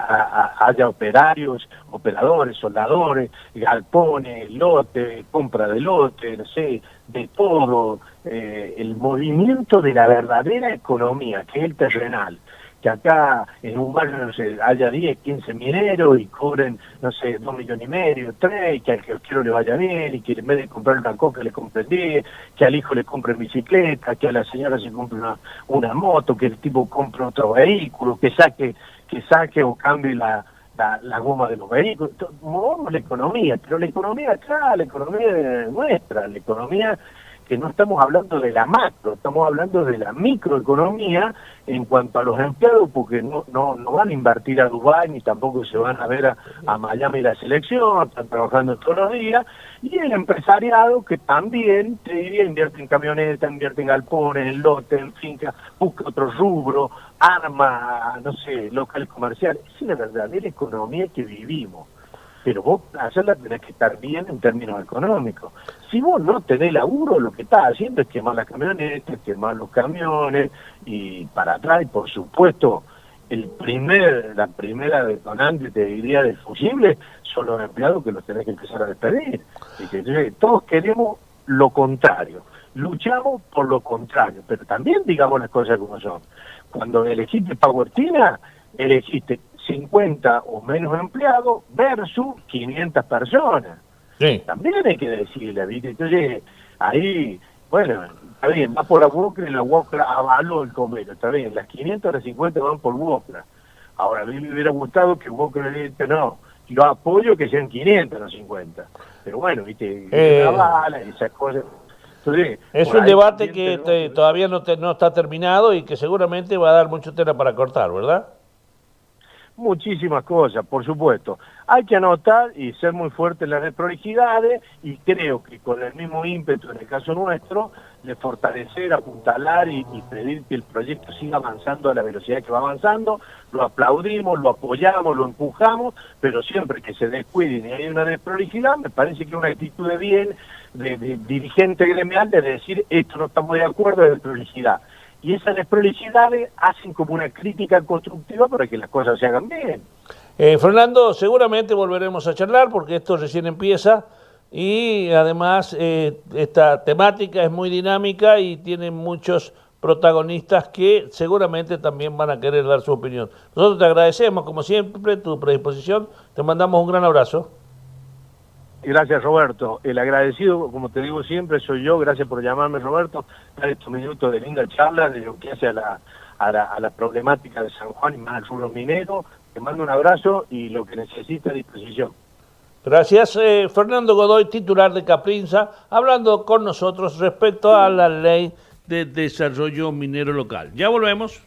Speaker 6: haya operarios, operadores, soldadores, galpones, lote, compra de lote, no sé, de todo, el movimiento de la verdadera economía, que es el terrenal, que acá en un barrio, no sé, haya 10, 15 mineros y cobren, no sé, 2,5 millones, 3, que al que quiero le vaya bien y que en vez de comprar una coca le compren 10, que al hijo le compren bicicleta, que a la señora se compre una moto, que el tipo compre otro vehículo, que saque o cambie la goma de los vehículos. Movamos la economía, pero la economía acá, la economía nuestra, la economía que no estamos hablando de la macro, estamos hablando de la microeconomía en cuanto a los empleados, porque no van a invertir a Dubái ni tampoco se van a ver a Miami la selección, están trabajando todos los días, y el empresariado que también, te diría, invierte en camionetas, invierte en galpones, en lotes, en fincas, busca otro rubro, arma, no sé, local comercial. Esa es la verdadera economía que vivimos. Pero vos hacerla tenés que estar bien en términos económicos. Si vos no tenés laburo, lo que estás haciendo es quemar las camionetas, quemar los camiones y para atrás. Y por supuesto, la primera detonante, te diría, del fusible son los empleados que los tenés que empezar a despedir. Y que todos queremos lo contrario, luchamos por lo contrario, pero también digamos las cosas como son. Cuando elegiste Pauertina, elegiste 50 o menos empleados versus 500 personas. Sí. También hay que decirle, ¿viste? Entonces, ahí Bueno, está bien, va por la UOCRA y la UOCRA avaló el convenio, está bien, las 500 las 50 van por UOCRA. Ahora, a mí me hubiera gustado que UOCRA le diga, no, yo apoyo que sean 500 no 50. Pero bueno, viste, la bala y esas cosas. Entonces,
Speaker 4: es un debate que todavía no está terminado y que seguramente va a dar mucho tela para cortar, ¿verdad?
Speaker 6: Muchísimas cosas, por supuesto. Hay que anotar y ser muy fuerte en las desprolijidades, y creo que con el mismo ímpetu en el caso nuestro, de fortalecer, apuntalar y pedir que el proyecto siga avanzando a la velocidad que va avanzando, lo aplaudimos, lo apoyamos, lo empujamos, pero siempre que se descuiden y hay una desprolijidad, me parece que una actitud de bien, de dirigente gremial, de decir, esto no estamos de acuerdo, es desprolijidad. Y esas desprolijidades hacen como una crítica constructiva para que las cosas se hagan bien.
Speaker 4: Fernando, seguramente volveremos a charlar porque esto recién empieza y además esta temática es muy dinámica y tiene muchos protagonistas que seguramente también van a querer dar su opinión. Nosotros te agradecemos, como siempre, tu predisposición. Te mandamos un gran abrazo.
Speaker 6: Gracias, Roberto. El agradecido, como te digo siempre, soy yo. Gracias por llamarme, Roberto. Dar estos minutos de linda charla de lo que hace a la problemática de San Juan y más al rubro minero. Te mando un abrazo y lo que necesite a disposición.
Speaker 4: Gracias. Fernando Godoy, titular de Caprinsa, hablando con nosotros respecto a la ley de desarrollo minero local. Ya volvemos.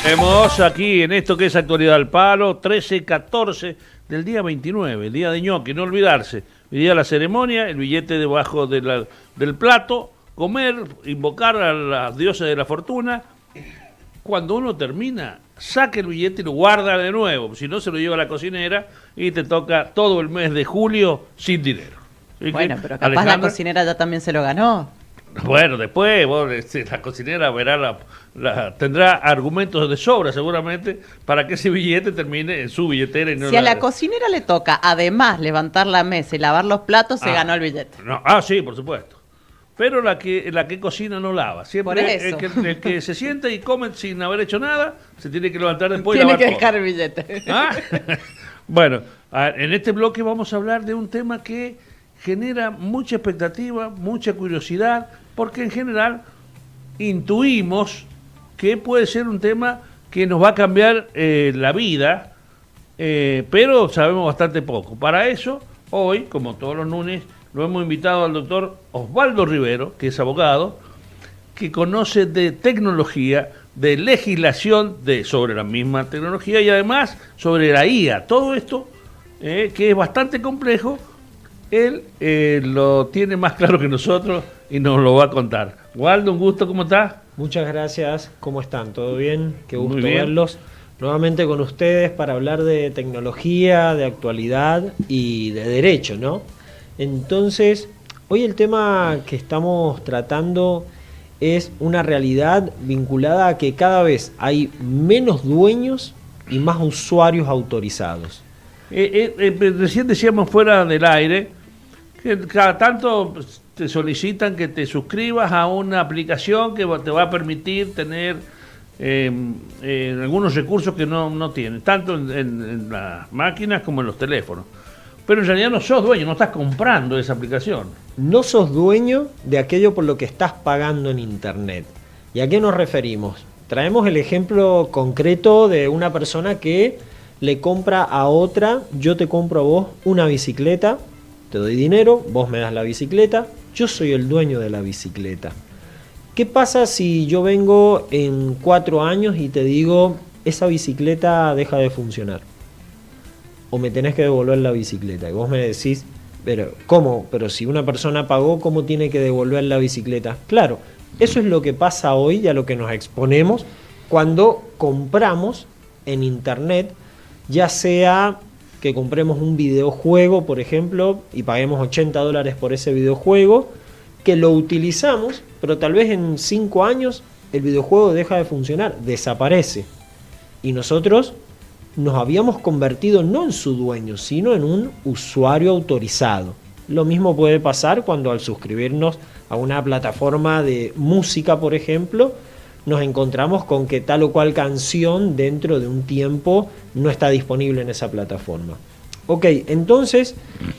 Speaker 4: Tenemos aquí en esto que es Actualidad al Palo, 13-14 del día 29, el día de ñoqui, no olvidarse. El día de la ceremonia, el billete debajo del plato, comer, invocar a las diosas de la fortuna. Cuando uno termina, saca el billete y lo guarda de nuevo, si no se lo lleva a la cocinera y te toca todo el mes de julio sin dinero. Así
Speaker 5: bueno,
Speaker 4: que,
Speaker 5: pero capaz la cocinera ya también se lo ganó.
Speaker 4: Bueno, después la cocinera verá tendrá argumentos de sobra seguramente para que ese billete termine en su billetera. Y no
Speaker 5: si a la cocinera le toca además levantar la mesa y lavar los platos, se ganó el billete.
Speaker 4: No, sí, por supuesto. Pero la que cocina no lava. Siempre el que se sienta y come sin haber hecho nada, se tiene que levantar después y lavar
Speaker 5: tiene que dejar
Speaker 4: todo.
Speaker 5: el billete.
Speaker 4: Bueno, en este bloque vamos a hablar de un tema que genera mucha expectativa, mucha curiosidad, porque en general intuimos que puede ser un tema que nos va a cambiar la vida, pero sabemos bastante poco. Para eso, hoy, como todos los lunes, lo hemos invitado al doctor Osvaldo Rivero, que es abogado, que conoce de tecnología, de legislación sobre la misma tecnología y además sobre la IA. Todo esto, que es bastante complejo, él lo tiene más claro que nosotros y nos lo va a contar. Waldo, un gusto, ¿cómo estás?
Speaker 7: Muchas gracias, ¿cómo están? ¿Todo bien? Qué gusto
Speaker 4: Muy bien.
Speaker 7: verlos nuevamente con ustedes para hablar de tecnología, de actualidad y de derecho, ¿no? Entonces, hoy el tema que estamos tratando es una realidad vinculada a que cada vez hay menos dueños y más usuarios autorizados.
Speaker 4: Recién decíamos fuera del aire que cada tanto te solicitan que te suscribas a una aplicación que te va a permitir tener algunos recursos que no tienes, tanto en las máquinas como en los teléfonos. Pero en realidad no sos dueño, no estás comprando esa aplicación.
Speaker 7: No sos dueño de aquello por lo que estás pagando en Internet. ¿Y a qué nos referimos? Traemos el ejemplo concreto de una persona que le compra a otra, yo te compro a vos una bicicleta, te doy dinero, vos me das la bicicleta, yo soy el dueño de la bicicleta. ¿Qué pasa si yo vengo en 4 años y te digo, esa bicicleta deja de funcionar? O me tenés que devolver la bicicleta. Y vos me decís, pero ¿cómo? Pero si una persona pagó, ¿cómo tiene que devolver la bicicleta? Claro, eso es lo que pasa hoy y a lo que nos exponemos cuando compramos en Internet, ya sea que compremos un videojuego, por ejemplo, y paguemos $80 por ese videojuego, que lo utilizamos, pero tal vez en 5 años el videojuego deja de funcionar, desaparece. Y nosotros nos habíamos convertido no en su dueño, sino en un usuario autorizado. Lo mismo puede pasar cuando al suscribirnos a una plataforma de música, por ejemplo, nos encontramos con que tal o cual canción dentro de un tiempo no está disponible en esa plataforma. Ok, entonces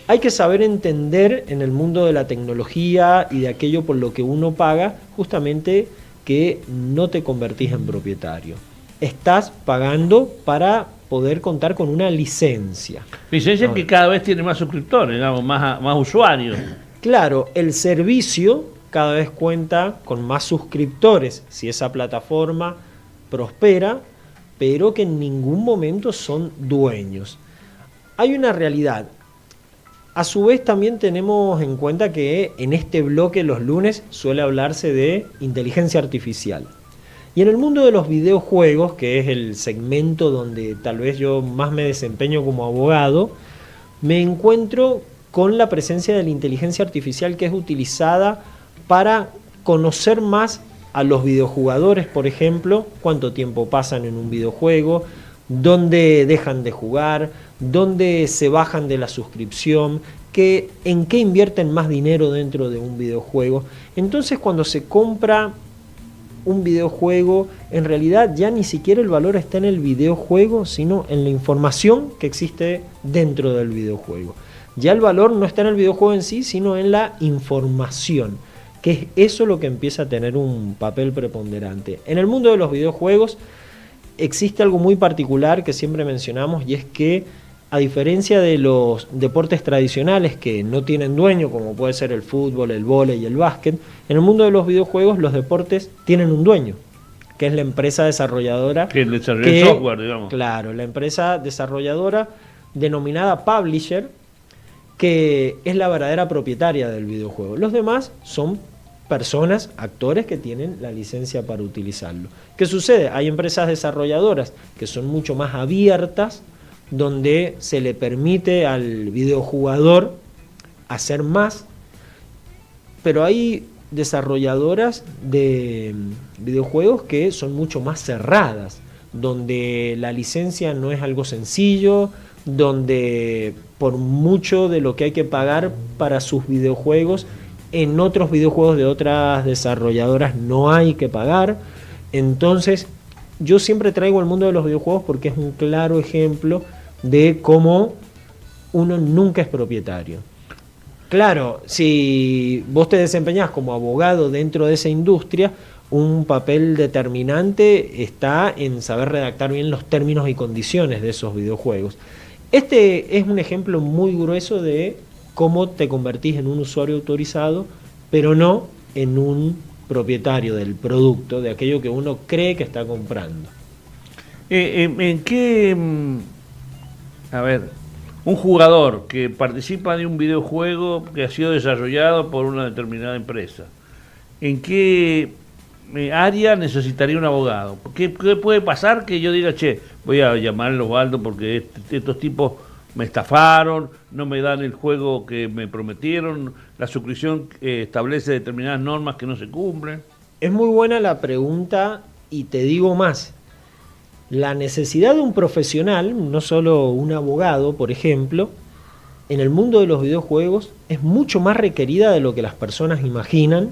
Speaker 7: hay que saber entender en el mundo de la tecnología y de aquello por lo que uno paga, justamente que no te convertís en propietario. Estás pagando para poder contar con una licencia.
Speaker 4: Licencia que cada vez tiene más suscriptores, digamos, más usuarios.
Speaker 7: Claro, el servicio cada vez cuenta con más suscriptores, si esa plataforma prospera, pero que en ningún momento son dueños. Hay una realidad. A su vez también tenemos en cuenta que en este bloque los lunes suele hablarse de inteligencia artificial. Y en el mundo de los videojuegos, que es el segmento donde tal vez yo más me desempeño como abogado, me encuentro con la presencia de la inteligencia artificial que es utilizada para conocer más a los videojugadores, por ejemplo, cuánto tiempo pasan en un videojuego, dónde dejan de jugar, dónde se bajan de la suscripción, en qué invierten más dinero dentro de un videojuego. Entonces, cuando se compra un videojuego, en realidad ya ni siquiera el valor está en el videojuego, sino en la información que existe dentro del videojuego. Ya el valor no está en el videojuego en sí, sino en la información, que es eso lo que empieza a tener un papel preponderante. En el mundo de los videojuegos existe algo muy particular que siempre mencionamos, y es que a diferencia de los deportes tradicionales que no tienen dueño, como puede ser el fútbol, el vóley y el básquet, en el mundo de los videojuegos los deportes tienen un dueño, que es la empresa desarrolladora.
Speaker 4: Que desarrolla el software, digamos.
Speaker 7: Claro, la empresa desarrolladora denominada Publisher, que es la verdadera propietaria del videojuego. Los demás son personas, actores que tienen la licencia para utilizarlo. ¿Qué sucede? Hay empresas desarrolladoras que son mucho más abiertas, donde se le permite al videojugador hacer más, pero hay desarrolladoras de videojuegos que son mucho más cerradas, donde la licencia no es algo sencillo, donde por mucho de lo que hay que pagar para sus videojuegos, en otros videojuegos de otras desarrolladoras no hay que pagar. Entonces yo siempre traigo el mundo de los videojuegos porque es un claro ejemplo de cómo uno nunca es propietario. Claro, si vos te desempeñás como abogado dentro de esa industria, un papel determinante está en saber redactar bien los términos y condiciones de esos videojuegos. Este es un ejemplo muy grueso de cómo te convertís en un usuario autorizado, pero no en un propietario del producto, de aquello que uno cree que está comprando.
Speaker 4: ¿En qué... A ver, un jugador que participa de un videojuego que ha sido desarrollado por una determinada empresa, ¿en qué área necesitaría un abogado? ¿Qué puede pasar que yo diga, che, voy a llamar a Osvaldo porque estos tipos me estafaron, no me dan el juego que me prometieron, la suscripción establece determinadas normas que no se cumplen?
Speaker 7: Es muy buena la pregunta y te digo más. La necesidad de un profesional, no solo un abogado, por ejemplo, en el mundo de los videojuegos es mucho más requerida de lo que las personas imaginan,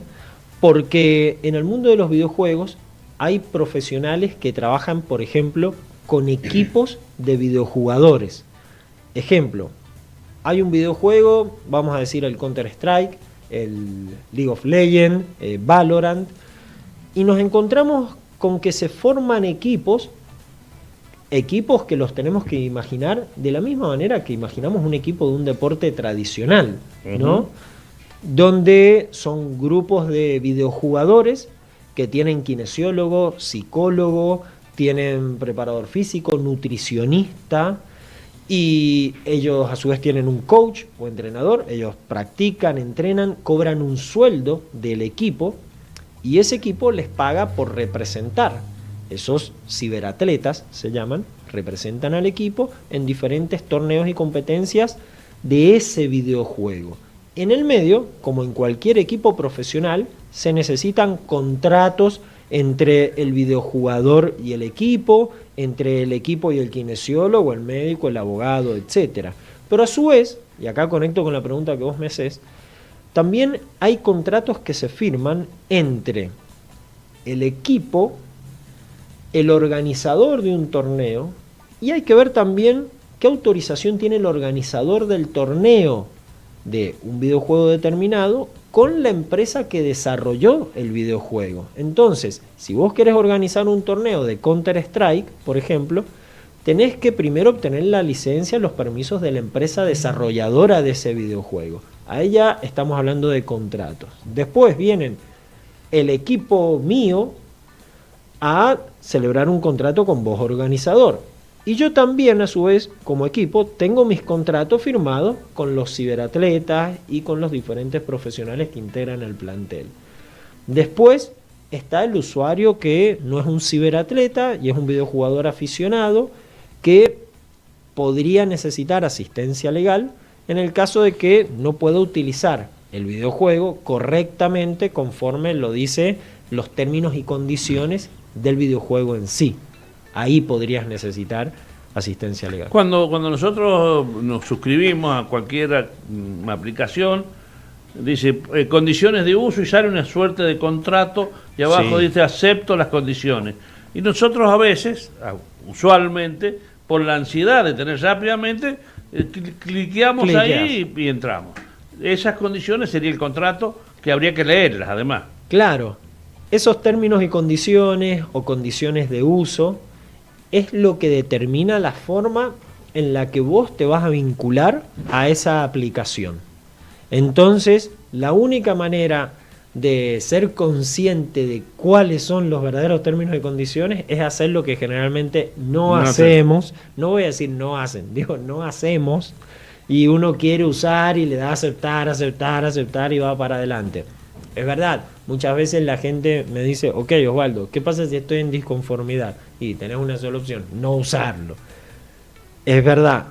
Speaker 7: porque en el mundo de los videojuegos hay profesionales que trabajan, por ejemplo, con equipos de videojugadores. Ejemplo, hay un videojuego, vamos a decir el Counter-Strike, el League of Legends, Valorant, y nos encontramos con que se forman equipos que los tenemos que imaginar de la misma manera que imaginamos un equipo de un deporte tradicional, ¿no? Donde son grupos de videojugadores que tienen kinesiólogo, psicólogo, tienen preparador físico, nutricionista, y ellos a su vez tienen un coach o entrenador. Ellos practican, entrenan, cobran un sueldo del equipo y ese equipo les paga por representar. Esos ciberatletas se llaman, representan al equipo en diferentes torneos y competencias de ese videojuego. En el medio, como en cualquier equipo profesional, se necesitan contratos entre el videojugador y el equipo, entre el equipo y el kinesiólogo, el médico, el abogado, etc. Pero a su vez, y acá conecto con la pregunta que vos me hacés, también hay contratos que se firman entre el equipo, el organizador de un torneo, y hay que ver también qué autorización tiene el organizador del torneo de un videojuego determinado con la empresa que desarrolló el videojuego. Entonces, si vos querés organizar un torneo de Counter-Strike, por ejemplo, tenés que primero obtener la licencia, los permisos de la empresa desarrolladora de ese videojuego. Ahí ya estamos hablando de contratos. Después vienen el equipo mío a celebrar un contrato con vos, organizador. Y yo también, a su vez, como equipo, tengo mis contratos firmados con los ciberatletas y con los diferentes profesionales que integran el plantel. Después está el usuario que no es un ciberatleta y es un videojugador aficionado que podría necesitar asistencia legal en el caso de que no pueda utilizar el videojuego correctamente conforme lo dice los términos y condiciones del videojuego en sí. Ahí podrías necesitar asistencia legal.
Speaker 4: Cuando nosotros nos suscribimos a cualquier aplicación, dice condiciones de uso y sale una suerte de contrato y abajo dice acepto las condiciones. Y nosotros a veces, usualmente, por la ansiedad de tener rápidamente, cliqueamos ahí y entramos. Esas condiciones sería el contrato que habría que leerlas además.
Speaker 7: Claro, esos términos y condiciones o condiciones de uso es lo que determina la forma en la que vos te vas a vincular a esa aplicación. Entonces, la única manera de ser consciente de cuáles son los verdaderos términos y condiciones es hacer lo que generalmente no hacemos. No voy a decir no hacen, digo no hacemos, y uno quiere usar y le da aceptar y va para adelante. Es verdad, muchas veces la gente me dice, ok Osvaldo, ¿qué pasa si estoy en disconformidad? Y tenés una sola opción, no usarlo. Es verdad,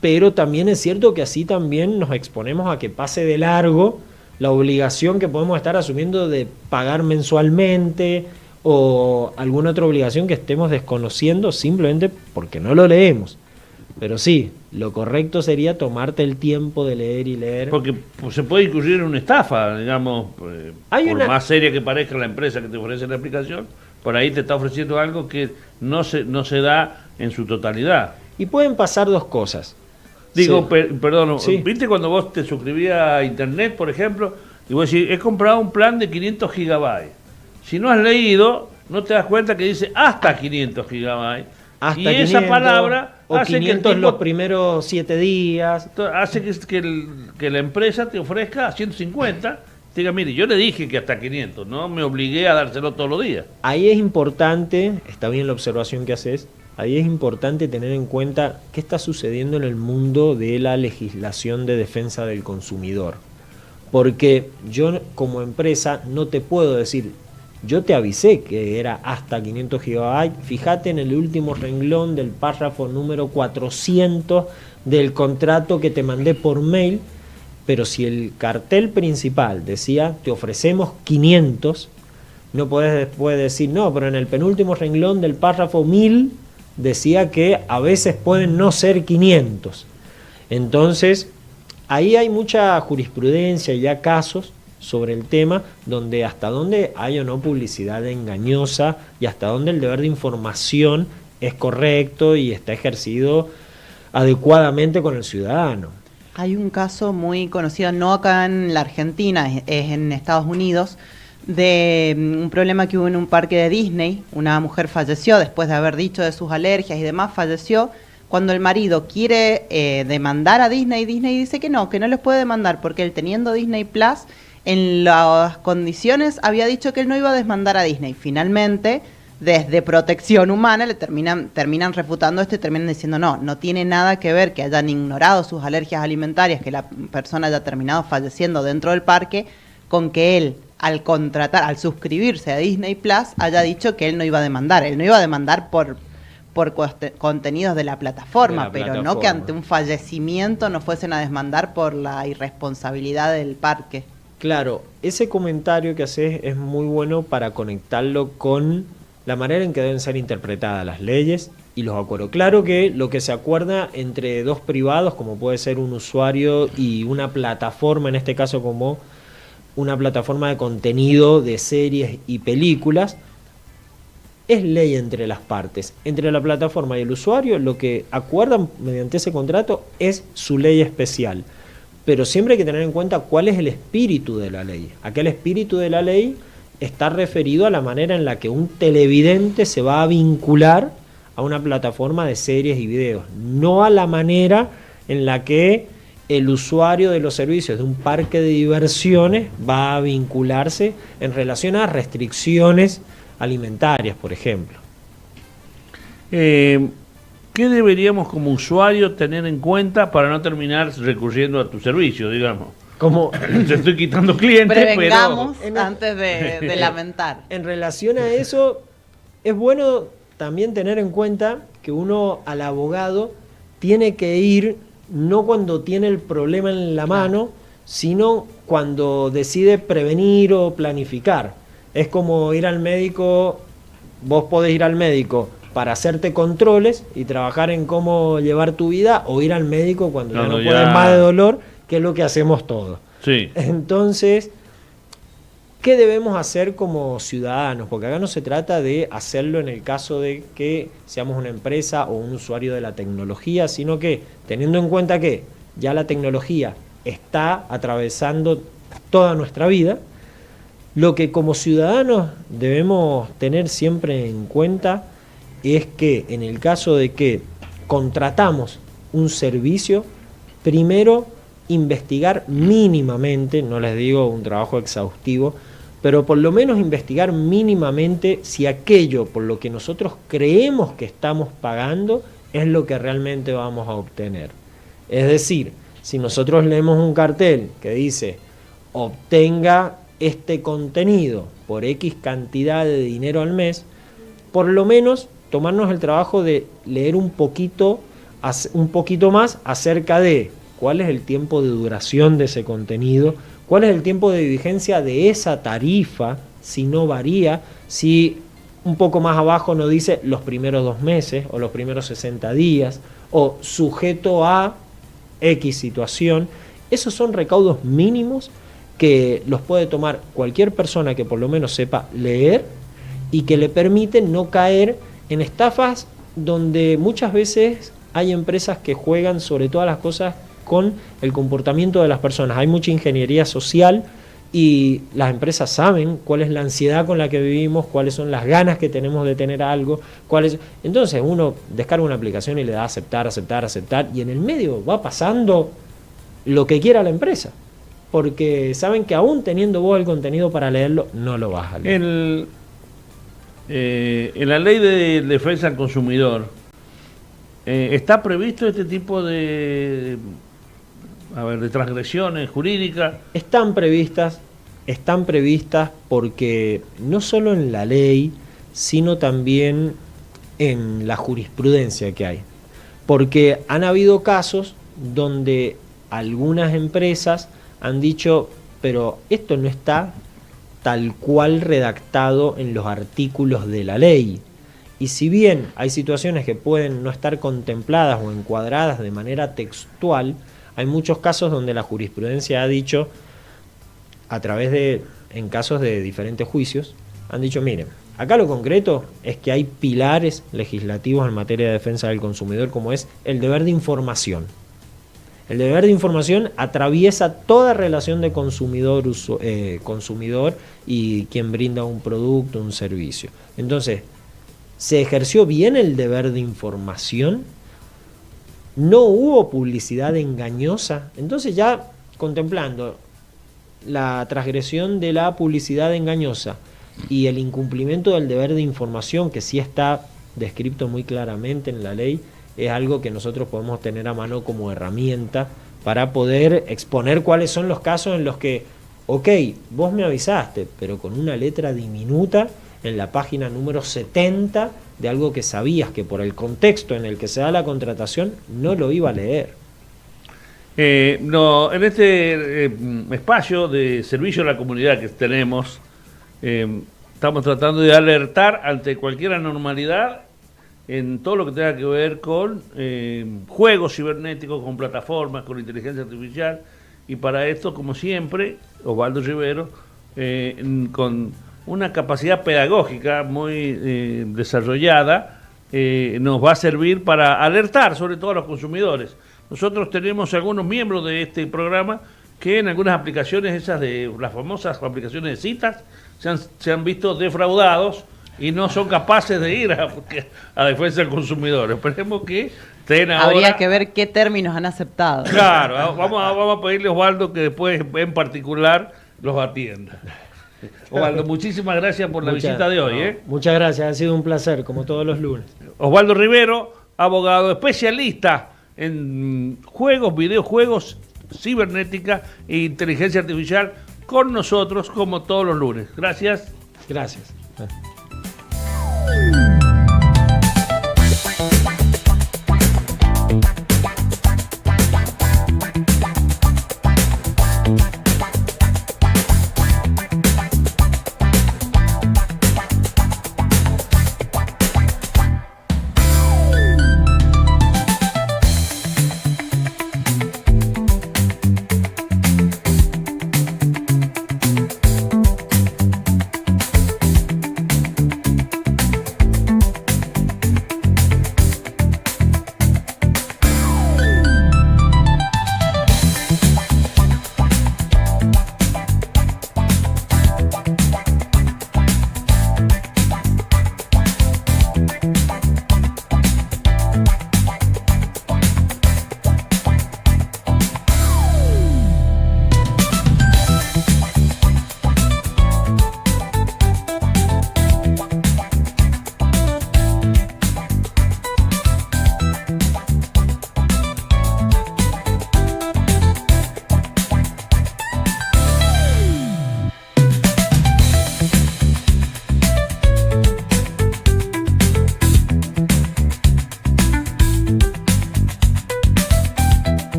Speaker 7: pero también es cierto que así también nos exponemos a que pase de largo la obligación que podemos estar asumiendo de pagar mensualmente o alguna otra obligación que estemos desconociendo simplemente porque no lo leemos. Pero sí, lo correcto sería tomarte el tiempo de leer y leer.
Speaker 4: Porque pues, se puede incurrir en una estafa, digamos, más seria que parezca la empresa que te ofrece la aplicación, por ahí te está ofreciendo algo que no se da en su totalidad.
Speaker 7: Y pueden pasar dos cosas.
Speaker 4: Digo, perdón, ¿viste cuando vos te suscribías a internet, por ejemplo, y vos decís, he comprado un plan de 500 gigabytes? Si no has leído, no te das cuenta que dice hasta 500 gigabytes.
Speaker 7: Hasta
Speaker 4: y
Speaker 7: 500,
Speaker 4: esa palabra
Speaker 7: o
Speaker 4: hace
Speaker 7: 500
Speaker 4: que el tipo,
Speaker 7: los primeros 7 días.
Speaker 4: Hace que la empresa te ofrezca 150. Te diga, mire, yo le dije que hasta 500, no me obligué a dárselo todos los días.
Speaker 7: Ahí es importante, está bien la observación que haces, ahí es importante tener en cuenta qué está sucediendo en el mundo de la legislación de defensa del consumidor. Porque yo como empresa no te puedo decir, yo te avisé que era hasta 500 GB, fíjate en el último renglón del párrafo número 400 del contrato que te mandé por mail, pero si el cartel principal decía te ofrecemos 500, No podés después decir, no, pero en el penúltimo renglón del párrafo 1000 decía que a veces pueden no ser 500. Entonces, ahí hay mucha jurisprudencia y ya casos sobre el tema, donde hasta dónde hay o no publicidad engañosa y hasta dónde el deber de información es correcto y está ejercido adecuadamente con el ciudadano.
Speaker 5: Hay un caso muy conocido, no acá en la Argentina, es en Estados Unidos, de un problema que hubo en un parque de Disney. Una mujer falleció después de haber dicho de sus alergias y demás, falleció. Cuando el marido quiere demandar a Disney, Disney dice que no les puede demandar porque él, teniendo Disney Plus, en las condiciones había dicho que él no iba a demandar a Disney. Finalmente, desde Protección Humana le terminan refutando esto y terminan diciendo no tiene nada que ver que hayan ignorado sus alergias alimentarias, que la persona haya terminado falleciendo dentro del parque, con que él, al suscribirse a Disney Plus, haya dicho que él no iba a demandar. Él no iba a demandar por contenidos de la plataforma, pero no que ante un fallecimiento no fuesen a demandar por la irresponsabilidad del parque.
Speaker 7: Claro, ese comentario que haces es muy bueno para conectarlo con la manera en que deben ser interpretadas las leyes y los acuerdos. Claro que lo que se acuerda entre dos privados, como puede ser un usuario y una plataforma, en este caso como una plataforma de contenido de series y películas, es ley entre las partes. Entre la plataforma y el usuario, lo que acuerdan mediante ese contrato es su ley especial. Pero siempre hay que tener en cuenta cuál es el espíritu de la ley. Aquel espíritu de la ley está referido a la manera en la que un televidente se va a vincular a una plataforma de series y videos, no a la manera en la que el usuario de los servicios de un parque de diversiones va a vincularse en relación a restricciones alimentarias, por ejemplo.
Speaker 4: ¿Qué deberíamos como usuario tener en cuenta para no terminar recurriendo a tu servicio, digamos?
Speaker 7: Como
Speaker 4: te estoy quitando clientes,
Speaker 5: Prevengamos
Speaker 4: pero
Speaker 5: antes de lamentar.
Speaker 7: En relación a eso, es bueno también tener en cuenta que uno al abogado tiene que ir no cuando tiene el problema en la mano, sino cuando decide prevenir o planificar. Es como ir al médico, vos podés ir al médico para hacerte controles y trabajar en cómo llevar tu vida, o ir al médico cuando ya no podés más de dolor, que es lo que hacemos todos.
Speaker 4: Sí.
Speaker 7: Entonces, ¿qué debemos hacer como ciudadanos? Porque acá no se trata de hacerlo en el caso de que seamos una empresa o un usuario de la tecnología, sino que teniendo en cuenta que ya la tecnología está atravesando toda nuestra vida, lo que como ciudadanos debemos tener siempre en cuenta es que en el caso de que contratamos un servicio, primero investigar mínimamente, no les digo un trabajo exhaustivo, pero por lo menos investigar mínimamente si aquello por lo que nosotros creemos que estamos pagando es lo que realmente vamos a obtener. Es decir, si nosotros leemos un cartel que dice obtenga este contenido por X cantidad de dinero al mes, por lo menos tomarnos el trabajo de leer un poquito más acerca de cuál es el tiempo de duración de ese contenido, cuál es el tiempo de vigencia de esa tarifa, si no varía, si un poco más abajo nos dice los primeros 2 meses o los primeros 60 días o sujeto a X situación. Esos son recaudos mínimos que los puede tomar cualquier persona que por lo menos sepa leer y que le permiten no caer en estafas donde muchas veces hay empresas que juegan sobre todas las cosas con el comportamiento de las personas. Hay mucha ingeniería social y las empresas saben cuál es la ansiedad con la que vivimos, cuáles son las ganas que tenemos de tener algo, entonces uno descarga una aplicación y le da aceptar y en el medio va pasando lo que quiera la empresa, porque saben que aún teniendo vos el contenido para leerlo, no lo vas a leer.
Speaker 4: En la ley de defensa al consumidor, ¿está previsto este tipo de transgresiones jurídicas?
Speaker 7: Están previstas porque no solo en la ley, sino también en la jurisprudencia que hay. Porque han habido casos donde algunas empresas han dicho, pero esto no está tal cual redactado en los artículos de la ley. Y si bien hay situaciones que pueden no estar contempladas o encuadradas de manera textual, hay muchos casos donde la jurisprudencia ha dicho, a través de, en casos de diferentes juicios, han dicho, miren, acá lo concreto es que hay pilares legislativos en materia de defensa del consumidor, como es el deber de información. El deber de información atraviesa toda relación de consumidor y quien brinda un producto, un servicio. Entonces, ¿se ejerció bien el deber de información? ¿No hubo publicidad engañosa? Entonces, ya contemplando la transgresión de la publicidad engañosa y el incumplimiento del deber de información, que sí está descrito muy claramente en la ley, es algo que nosotros podemos tener a mano como herramienta para poder exponer cuáles son los casos en los que, ok, vos me avisaste, pero con una letra diminuta en la página número 70 de algo que sabías que por el contexto en el que se da la contratación no lo iba a leer.
Speaker 4: No, en este espacio de servicio a la comunidad que tenemos, estamos tratando de alertar ante cualquier anormalidad en todo lo que tenga que ver con juegos cibernéticos, con plataformas, con inteligencia artificial, y para esto, como siempre, Osvaldo Rivero, con una capacidad pedagógica muy desarrollada, nos va a servir para alertar sobre todo a los consumidores. Nosotros tenemos algunos miembros de este programa que en algunas aplicaciones, esas de las famosas aplicaciones de citas, se han visto defraudados y no son capaces de ir a defensa del consumidor. Esperemos que estén ahora.
Speaker 5: Habría que ver qué términos han aceptado.
Speaker 4: Claro, vamos a pedirle a Osvaldo que después en particular los atienda. Osvaldo, muchísimas gracias por la visita de hoy.
Speaker 7: Muchas gracias, ha sido un placer, como todos los lunes.
Speaker 4: Osvaldo Rivero, abogado especialista en juegos, videojuegos, cibernética e inteligencia artificial, con nosotros como todos los lunes. Gracias.
Speaker 7: Gracias.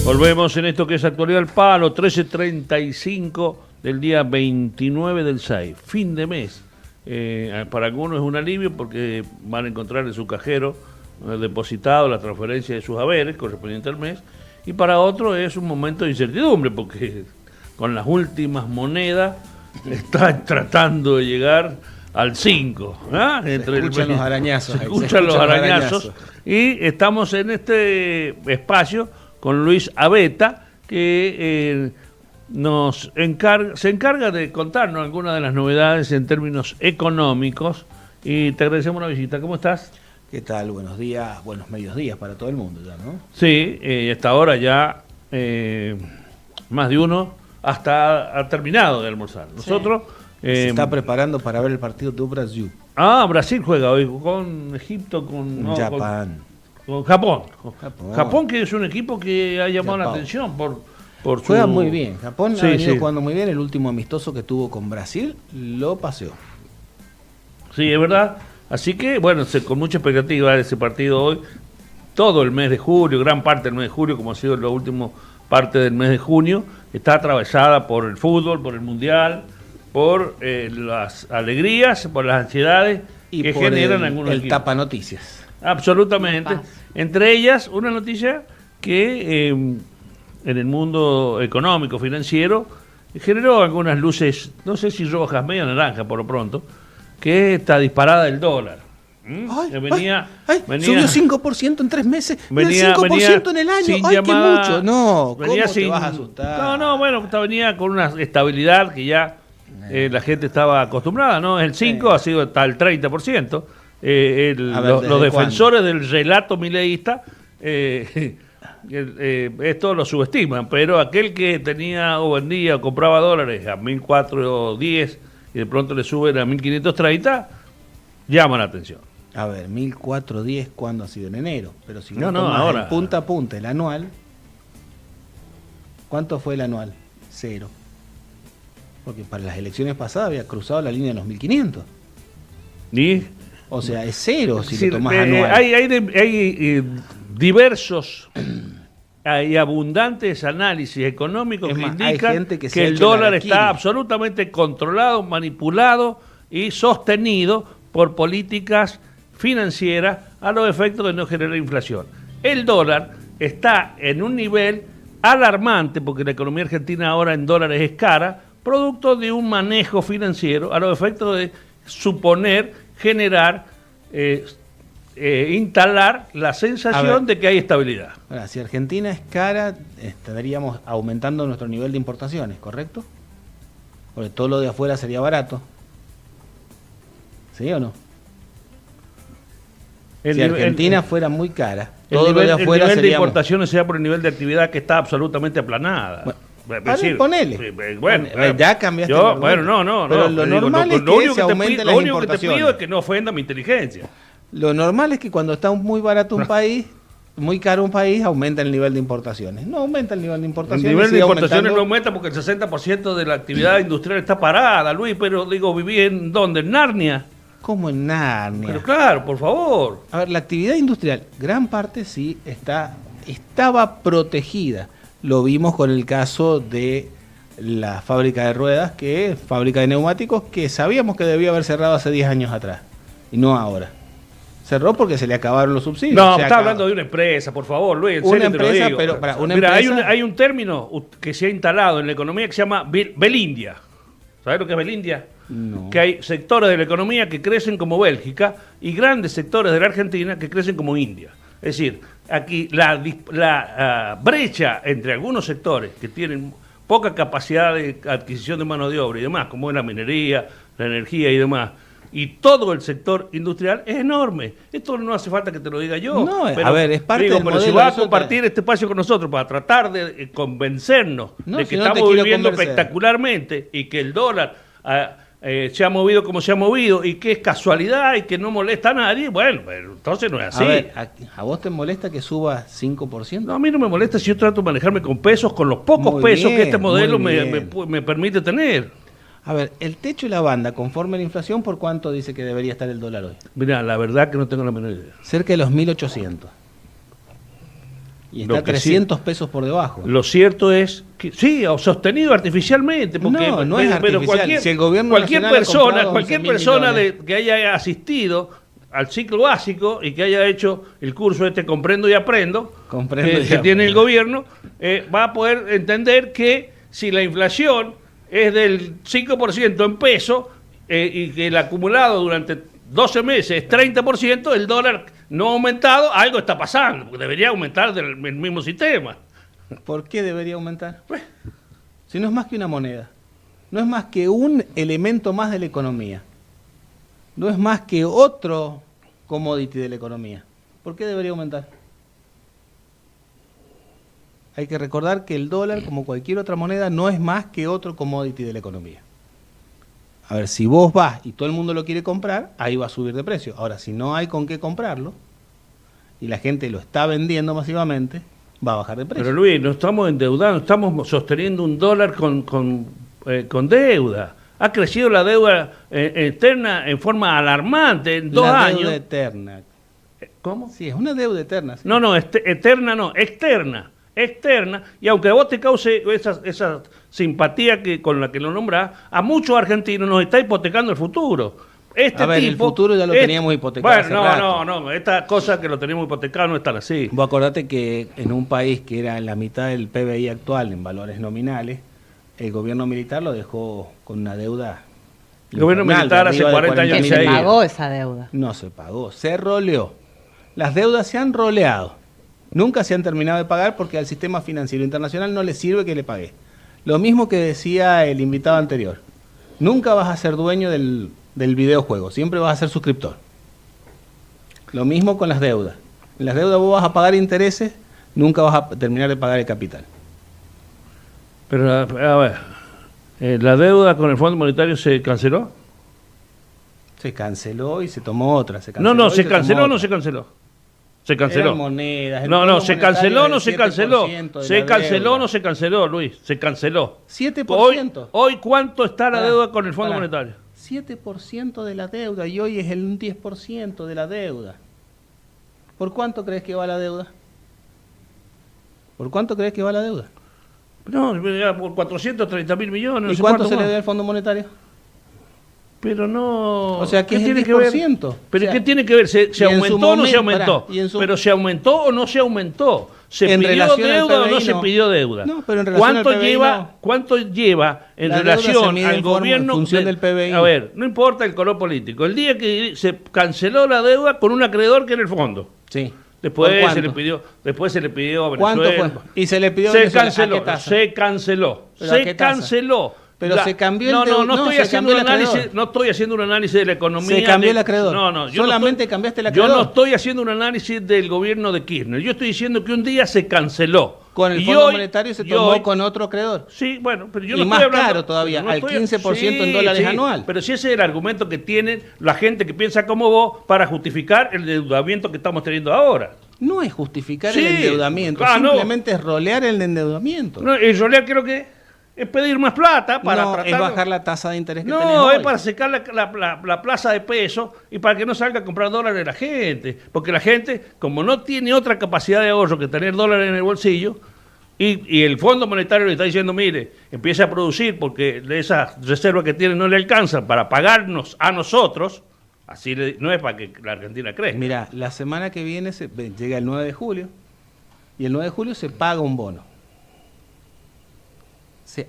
Speaker 4: Volvemos en esto que es Actualidad al Palo, 13:35 del día 29 del 6, fin de mes. Para algunos es un alivio porque van a encontrar en su cajero depositado la transferencia de sus haberes correspondiente al mes, y para otros es un momento de incertidumbre porque con las últimas monedas está tratando de llegar al 5. ¿Ah?
Speaker 8: Se escuchan los arañazos.
Speaker 4: Se escuchan los arañazos. Y estamos en este espacio con Luis Abeta, que se encarga de contarnos algunas de las novedades en términos económicos. Y te agradecemos la visita. ¿Cómo estás?
Speaker 8: ¿Qué tal? Buenos días, buenos medios días para todo el mundo ya, ¿no?
Speaker 4: Sí, hasta ahora ya más de uno hasta ha terminado de almorzar. Nosotros...
Speaker 8: Se está preparando para ver el partido de Brasil.
Speaker 4: Brasil juega hoy con Egipto, con
Speaker 8: Japón.
Speaker 4: Con Japón. Japón, que es un equipo que ha llamado la atención por
Speaker 8: juega muy bien. Japón
Speaker 4: sí,
Speaker 8: ha venido jugando muy bien. El último amistoso que tuvo con Brasil lo paseó.
Speaker 4: Sí, es verdad. Así que, bueno, con mucha expectativa de ese partido hoy. Todo el mes de julio, gran parte del mes de julio, como ha sido la última parte del mes de junio, está atravesada por el fútbol, por el mundial, por las alegrías, por las ansiedades
Speaker 8: y
Speaker 4: que
Speaker 8: por
Speaker 4: generan algunos
Speaker 8: el
Speaker 4: equipos.
Speaker 8: tapa noticias.
Speaker 4: Absolutamente. Entre ellas, una noticia que en el mundo económico, financiero, generó algunas luces, no sé si rojas, medio naranja por lo pronto, que está disparada el dólar. Venía
Speaker 8: subió 5% en 3 meses,
Speaker 4: venía,
Speaker 8: el 5% en el año.
Speaker 4: sin
Speaker 8: ¡Ay,
Speaker 4: llamada,
Speaker 8: qué mucho! No,
Speaker 4: venía
Speaker 8: ¿cómo te vas a asustar?
Speaker 4: Bueno, venía con una estabilidad que ya la gente estaba acostumbrada, ¿no? El 5 ha sido hasta el 30%. Los defensores del relato mileísta esto lo subestiman, pero aquel que tenía o vendía o compraba dólares a 1.410 y de pronto le suben a 1.530, llama la atención.
Speaker 8: A ver, 1.410, ¿cuándo ha sido? En enero. Pero si no
Speaker 4: ahora.
Speaker 8: El punta a punta, el anual, ¿cuánto fue el anual? 0. Porque para las elecciones pasadas había cruzado la línea de los 1.500.
Speaker 4: ¿Y?
Speaker 8: O sea, es 0 si lo tomás anual.
Speaker 4: Hay diversos y abundantes análisis económicos que indican que el dólar está absolutamente controlado, manipulado y sostenido por políticas financieras a los efectos de no generar inflación. El dólar está en un nivel alarmante porque la economía argentina ahora en dólares es cara, producto de un manejo financiero a los efectos de suponer, generar, instalar la sensación de que hay estabilidad.
Speaker 8: Ahora, si Argentina es cara, estaríamos aumentando nuestro nivel de importaciones, ¿correcto? Porque todo lo de afuera sería barato. ¿Sí o no? Si Argentina fuera muy cara, todo lo de afuera
Speaker 4: el nivel de importaciones sea por el nivel de actividad que está absolutamente aplanada.
Speaker 8: Ponele.
Speaker 4: Bueno,
Speaker 8: ya cambiaste.
Speaker 4: No.
Speaker 8: Pero lo normal es que se aumenten las importaciones.
Speaker 4: Lo único que te pido es que no ofenda mi inteligencia.
Speaker 8: Lo normal es que cuando está muy barato un país, muy caro un país, aumenta el nivel de importaciones. No aumenta el nivel de importaciones.
Speaker 4: El nivel de importaciones no aumenta porque el 60% de la actividad industrial está parada, Luis, pero digo, ¿viví en dónde? ¿En Narnia?
Speaker 8: ¿Cómo en Narnia?
Speaker 4: Pero claro, por favor.
Speaker 8: A ver, la actividad industrial, gran parte sí estaba protegida. Lo vimos con el caso de la fábrica de ruedas, fábrica de neumáticos, que sabíamos que debía haber cerrado hace 10 años atrás, y no ahora. Cerró porque se le acabaron los subsidios.
Speaker 4: No, está hablando de una empresa, por favor, Luis, en serio te lo digo.
Speaker 8: Pero para una
Speaker 4: Mira,
Speaker 8: empresa...
Speaker 4: hay un término que se ha instalado en la economía que se llama Belindia. ¿Sabes lo que es Belindia?
Speaker 8: No.
Speaker 4: Que hay sectores de la economía que crecen como Bélgica y grandes sectores de la Argentina que crecen como India. Es decir, aquí la brecha entre algunos sectores que tienen poca capacidad de adquisición de mano de obra y demás, como es la minería, la energía y demás, y todo el sector industrial es enorme. Esto no hace falta que te lo diga yo.
Speaker 8: No,
Speaker 4: pero,
Speaker 8: a ver, es parte del
Speaker 4: pero
Speaker 8: modelo.
Speaker 4: si vas a compartir este espacio con nosotros para tratar de convencernos de que estamos viviendo espectacularmente y que el dólar se ha movido como se ha movido y que es casualidad y que no molesta a nadie, bueno, pero entonces no es así.
Speaker 8: A ver, ¿a vos te molesta que suba 5%?
Speaker 4: No, a mí no me molesta si yo trato de manejarme con pesos, con los pocos pesos que este modelo me permite tener.
Speaker 8: A ver, el techo y la banda, conforme a la inflación, ¿por cuánto dice que debería estar el dólar hoy?
Speaker 4: Mira, la verdad que no tengo la menor idea.
Speaker 8: Cerca de los 1.800. Y está 300 pesos por debajo.
Speaker 4: Lo cierto es que sí, sostenido artificialmente, porque
Speaker 8: no es artificial.
Speaker 4: Pero
Speaker 8: si el gobierno
Speaker 4: cualquier persona que haya asistido al ciclo básico y que haya hecho el curso Comprendo y Aprendo, que tiene el gobierno, va a poder entender que si la inflación es del 5% en peso y que el acumulado durante 12 meses es 30%, el dólar no ha aumentado, algo está pasando, porque debería aumentar del mismo sistema.
Speaker 8: ¿Por qué debería aumentar? Si no es más que una moneda, no es más que un elemento más de la economía, no es más que otro commodity de la economía. ¿Por qué debería aumentar? Hay que recordar que el dólar, como cualquier otra moneda, no es más que otro commodity de la economía. A ver, si vos vas y todo el mundo lo quiere comprar, ahí va a subir de precio. Ahora, si no hay con qué comprarlo y la gente lo está vendiendo masivamente, va a bajar de precio.
Speaker 4: Pero Luis, no estamos endeudando, estamos sosteniendo un dólar con deuda. Ha crecido la deuda externa en forma alarmante en 2 años.
Speaker 8: La deuda eterna.
Speaker 4: ¿Cómo?
Speaker 8: Sí, es una deuda eterna. Sí.
Speaker 4: No, eterna no, externa, y aunque a vos te cause esa simpatía con la que lo nombrás, a muchos argentinos nos está hipotecando el futuro.
Speaker 8: El futuro ya lo teníamos hipotecado.
Speaker 4: Bueno, no, esta cosa que lo tenemos hipotecado no está así.
Speaker 8: Vos acordate que en un país que era en la mitad del PBI actual en valores nominales, el gobierno militar lo dejó con una deuda.
Speaker 4: El gobierno militar hace 40 años
Speaker 5: que se pagó esa deuda.
Speaker 8: No se pagó, se roleó. Las deudas se han roleado. Nunca se han terminado de pagar porque al sistema financiero internacional no le sirve que le pague. Lo mismo que decía el invitado anterior. Nunca vas a ser dueño del videojuego, siempre vas a ser suscriptor. Lo mismo con las deudas. En las deudas vos vas a pagar intereses, nunca vas a terminar de pagar el capital.
Speaker 4: Pero, a ver, ¿la deuda con el Fondo Monetario se canceló?
Speaker 8: Se canceló y se tomó otra.
Speaker 4: ¿Se canceló o no se canceló? Se canceló.
Speaker 8: Eran monedas.
Speaker 4: No, se canceló o no se canceló. Se canceló o no se canceló, Luis. Se canceló.
Speaker 8: 7%.
Speaker 4: Hoy ¿cuánto está la deuda con el Fondo Monetario?
Speaker 8: 7% de la deuda y hoy es el 10% de la deuda. ¿Por cuánto crees que va la deuda? ¿Por cuánto crees que va la deuda?
Speaker 4: No, por 430.000 millones.
Speaker 8: ¿Y cuánto se le debe al Fondo Monetario?
Speaker 4: Pero no...
Speaker 8: O sea, ¿qué
Speaker 4: tiene
Speaker 8: es el 10%?
Speaker 4: que ver? ¿Pero qué tiene que ver? ¿Se aumentó o no se aumentó? ¿Pero se aumentó o no se aumentó? ¿Se pidió deuda o no se pidió deuda?
Speaker 8: No, pero en relación al PBI
Speaker 4: ¿Cuánto lleva en
Speaker 8: la
Speaker 4: relación al gobierno?
Speaker 8: En función del PBI.
Speaker 4: A ver, no importa el color político. El día que se canceló la deuda con un acreedor que era el fondo.
Speaker 8: Sí.
Speaker 4: Después se le pidió a Venezuela.
Speaker 8: ¿Cuánto fue? Y se le pidió a
Speaker 4: Venezuela.
Speaker 8: Se canceló.
Speaker 4: Se canceló.
Speaker 8: Pero se cambió el
Speaker 4: no estoy haciendo un análisis de la economía.
Speaker 8: Se cambió el acreedor.
Speaker 4: Solamente
Speaker 8: cambiaste el acreedor.
Speaker 4: Yo no estoy haciendo un análisis del gobierno de Kirchner. Yo estoy diciendo que un día se canceló.
Speaker 8: Con el Fondo Monetario se tomó con otro acreedor.
Speaker 4: Sí, bueno, pero yo
Speaker 8: y
Speaker 4: no
Speaker 8: más
Speaker 4: estoy hablando,
Speaker 8: caro todavía, al 15% en dólares anual.
Speaker 4: Pero si ese es el argumento que tiene la gente que piensa como vos para justificar el endeudamiento que estamos teniendo ahora.
Speaker 8: No es justificar el endeudamiento, simplemente es rolear el endeudamiento.
Speaker 4: No, el rolear creo que es pedir más plata para tratar...
Speaker 8: es bajar la tasa de interés que tenés
Speaker 4: No,
Speaker 8: hoy.
Speaker 4: es para secar la plaza de peso y para que no salga a comprar dólares la gente. Porque la gente, como no tiene otra capacidad de ahorro que tener dólares en el bolsillo, y el Fondo Monetario le está diciendo, mire, empiece a producir porque esas reservas que tiene no le alcanzan para pagarnos a nosotros, así no es para que la Argentina crezca.
Speaker 8: Mira, la semana que viene llega el 9 de julio y el 9 de julio se paga un bono.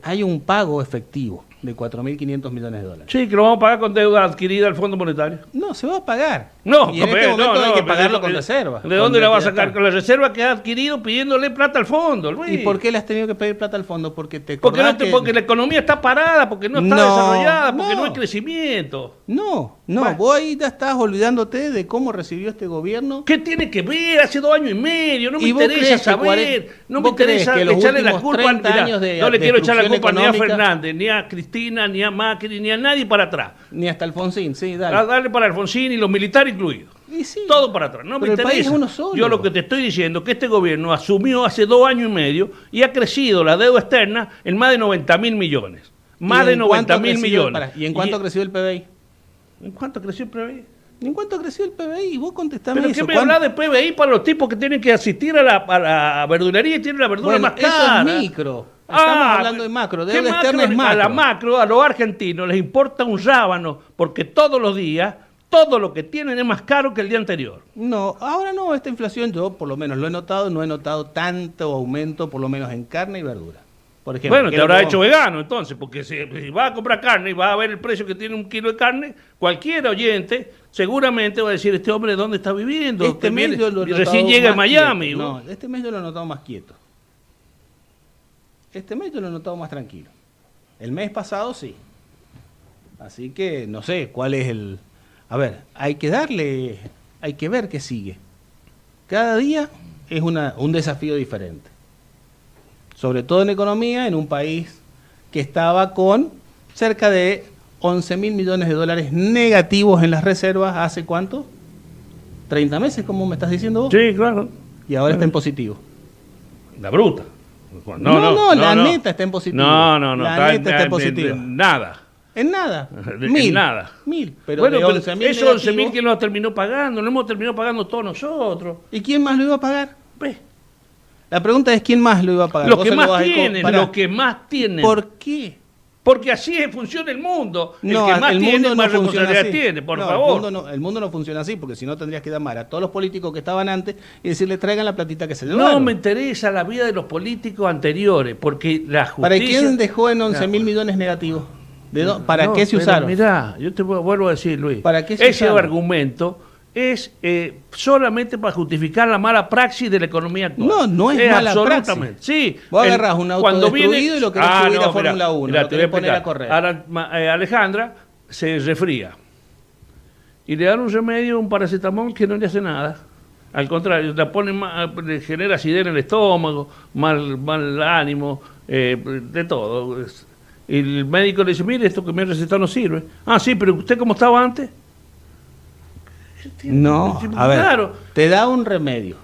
Speaker 8: Hay un pago efectivo de 4.500 millones de dólares.
Speaker 4: Sí, que lo vamos a pagar con deuda adquirida al Fondo Monetario.
Speaker 8: No, se va a pagar.
Speaker 4: No,
Speaker 8: y en este momento hay que pagarlo con reserva.
Speaker 4: ¿De dónde la va a sacar? Con la reserva que ha adquirido pidiéndole plata al fondo, Luis.
Speaker 8: ¿Y por qué le has tenido que pedir plata al fondo? Porque
Speaker 4: la economía está parada, porque no está desarrollada, porque no hay crecimiento.
Speaker 8: No, vos ahí ya estás olvidándote de cómo recibió este gobierno.
Speaker 4: ¿Qué tiene que ver? Hace 2 años y medio, no me interesa saber, no me interesa echarle la culpa. No le quiero echar la culpa ni a Fernández, ni a Cristina, ni a Macri, ni a nadie para atrás.
Speaker 8: Ni hasta Alfonsín, sí, dale.
Speaker 4: Dale para Alfonsín y los militares incluidos.
Speaker 8: Y sí,
Speaker 4: todo para atrás, no me interesa.
Speaker 8: El país es uno solo.
Speaker 4: Yo lo que te estoy diciendo es que este gobierno asumió hace 2 años y medio y ha crecido la deuda externa en más de 90.000 millones. Más de 90.000 millones.
Speaker 8: ¿Y en cuánto creció el PBI?
Speaker 4: ¿En cuánto creció el PBI?
Speaker 8: ¿En cuánto creció el PBI? Vos contestame
Speaker 4: eso.
Speaker 8: ¿Pero
Speaker 4: qué me hablas de PBI para los tipos que tienen que asistir a la verdulería y tienen la verdura más cara?
Speaker 8: Eso es micro. Estamos hablando de macro. Deuda externa es macro.
Speaker 4: A la macro, a los argentinos les importa un rábano porque todos los días todo lo que tienen es más caro que el día anterior.
Speaker 8: No, ahora no, esta inflación yo por lo menos lo he notado, no he notado tanto aumento por lo menos en carne y verdura. por ejemplo.
Speaker 4: Bueno, te habrá hecho vegano entonces, porque si vas a comprar carne y vas a ver el precio que tiene un kilo de carne, cualquier oyente seguramente va a decir, este hombre ¿dónde está viviendo?
Speaker 8: Este mes yo lo he
Speaker 4: recién
Speaker 8: notado
Speaker 4: llega a
Speaker 8: más
Speaker 4: Miami.
Speaker 8: quieto. No, este mes yo lo he notado más quieto. Este mes yo lo he notado más tranquilo. El mes pasado sí. Así que no sé cuál es el... A ver, hay que ver qué sigue. Cada día es un desafío diferente. Sobre todo en economía, en un país que estaba con cerca de 11.000 millones de dólares negativos en las reservas, ¿hace cuánto? ¿30 meses, como me estás diciendo vos?
Speaker 4: Sí, claro.
Speaker 8: Y ahora está en positivo.
Speaker 4: La bruta.
Speaker 8: No, la neta está en positivo.
Speaker 4: No.
Speaker 8: La neta está en positivo.
Speaker 4: Nada.
Speaker 8: En nada.
Speaker 4: En nada.
Speaker 8: 1.000. Pero
Speaker 4: Bueno,
Speaker 8: de
Speaker 4: pero
Speaker 8: 11.000
Speaker 4: esos 11.000
Speaker 8: negativos.
Speaker 4: que nos terminó pagando, no hemos terminado pagando todos nosotros.
Speaker 8: ¿Y quién más lo iba a pagar?
Speaker 4: Ve.
Speaker 8: La pregunta es quién más lo iba a pagar.
Speaker 4: Los
Speaker 8: Vos
Speaker 4: que
Speaker 8: se lo
Speaker 4: más
Speaker 8: vas a
Speaker 4: tienen,
Speaker 8: pará.
Speaker 4: los que más tienen.
Speaker 8: ¿Por qué?
Speaker 4: Porque así funciona el mundo.
Speaker 8: No,
Speaker 4: el que más
Speaker 8: el
Speaker 4: tiene,
Speaker 8: mundo
Speaker 4: más
Speaker 8: no funciona
Speaker 4: responsabilidad
Speaker 8: así.
Speaker 4: tiene, por
Speaker 8: No,
Speaker 4: favor.
Speaker 8: El mundo no funciona así, porque si no tendrías que llamar a todos los políticos que estaban antes y decirle traigan la platita que se
Speaker 4: No
Speaker 8: llevaron.
Speaker 4: me interesa la vida de los políticos anteriores, porque la justicia...
Speaker 8: ¿Para quién dejó en 11.000 millones negativos? ¿Para qué se usaron?
Speaker 4: Mirá, yo te vuelvo a decir, Luis.
Speaker 8: ¿Para qué se
Speaker 4: ese
Speaker 8: usaron?
Speaker 4: argumento es solamente para justificar la mala praxis de la economía actual.
Speaker 8: No es mala
Speaker 4: absolutamente. Sí.
Speaker 8: Vos agarrás un auto
Speaker 4: cuando
Speaker 8: destruido y lo querés subir a Fórmula 1,
Speaker 4: mirá,
Speaker 8: lo
Speaker 4: te voy a
Speaker 8: querés poner a
Speaker 4: explicar.
Speaker 8: correr.
Speaker 4: Ahora, Alejandra se resfría y le dan un remedio, un paracetamol que no le hace nada. Al contrario, le genera acidez en el estómago, mal ánimo, de todo. Y el médico le dice, mire, esto que me ha recetado no sirve. Ah, sí, pero ¿usted cómo estaba antes?
Speaker 8: No, a ver,
Speaker 4: Claro.
Speaker 8: te da un remedio.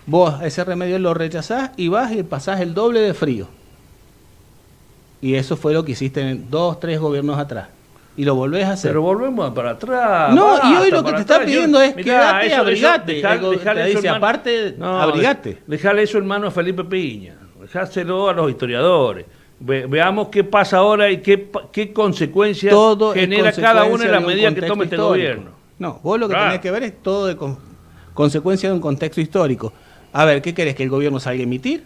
Speaker 8: Vos ese remedio lo rechazás y vas y pasás el doble de frío. Y eso fue lo que hiciste en 2, 3 gobiernos atrás. Y lo volvés a hacer.
Speaker 4: Pero volvemos para atrás.
Speaker 8: No,
Speaker 4: basta,
Speaker 8: y hoy lo que
Speaker 4: para
Speaker 8: te está
Speaker 4: atrás.
Speaker 8: pidiendo es
Speaker 4: Mirá,
Speaker 8: quédate, abrigate.
Speaker 4: dejale
Speaker 8: Te
Speaker 4: eso
Speaker 8: dice,
Speaker 4: en mano-
Speaker 8: aparte, abrigate.
Speaker 4: Dejale eso en manos a Felipe Piña. Dejáselo a los historiadores. Veamos qué pasa ahora y qué consecuencias
Speaker 8: Todo es
Speaker 4: genera cada una en la
Speaker 8: consecuencia de un
Speaker 4: medida que
Speaker 8: contexto
Speaker 4: tome este
Speaker 8: histórico.
Speaker 4: gobierno.
Speaker 8: No, vos lo que
Speaker 4: Claro.
Speaker 8: tenés que ver es todo de consecuencia de un contexto histórico. A ver, ¿qué querés? ¿Que el gobierno salga a emitir?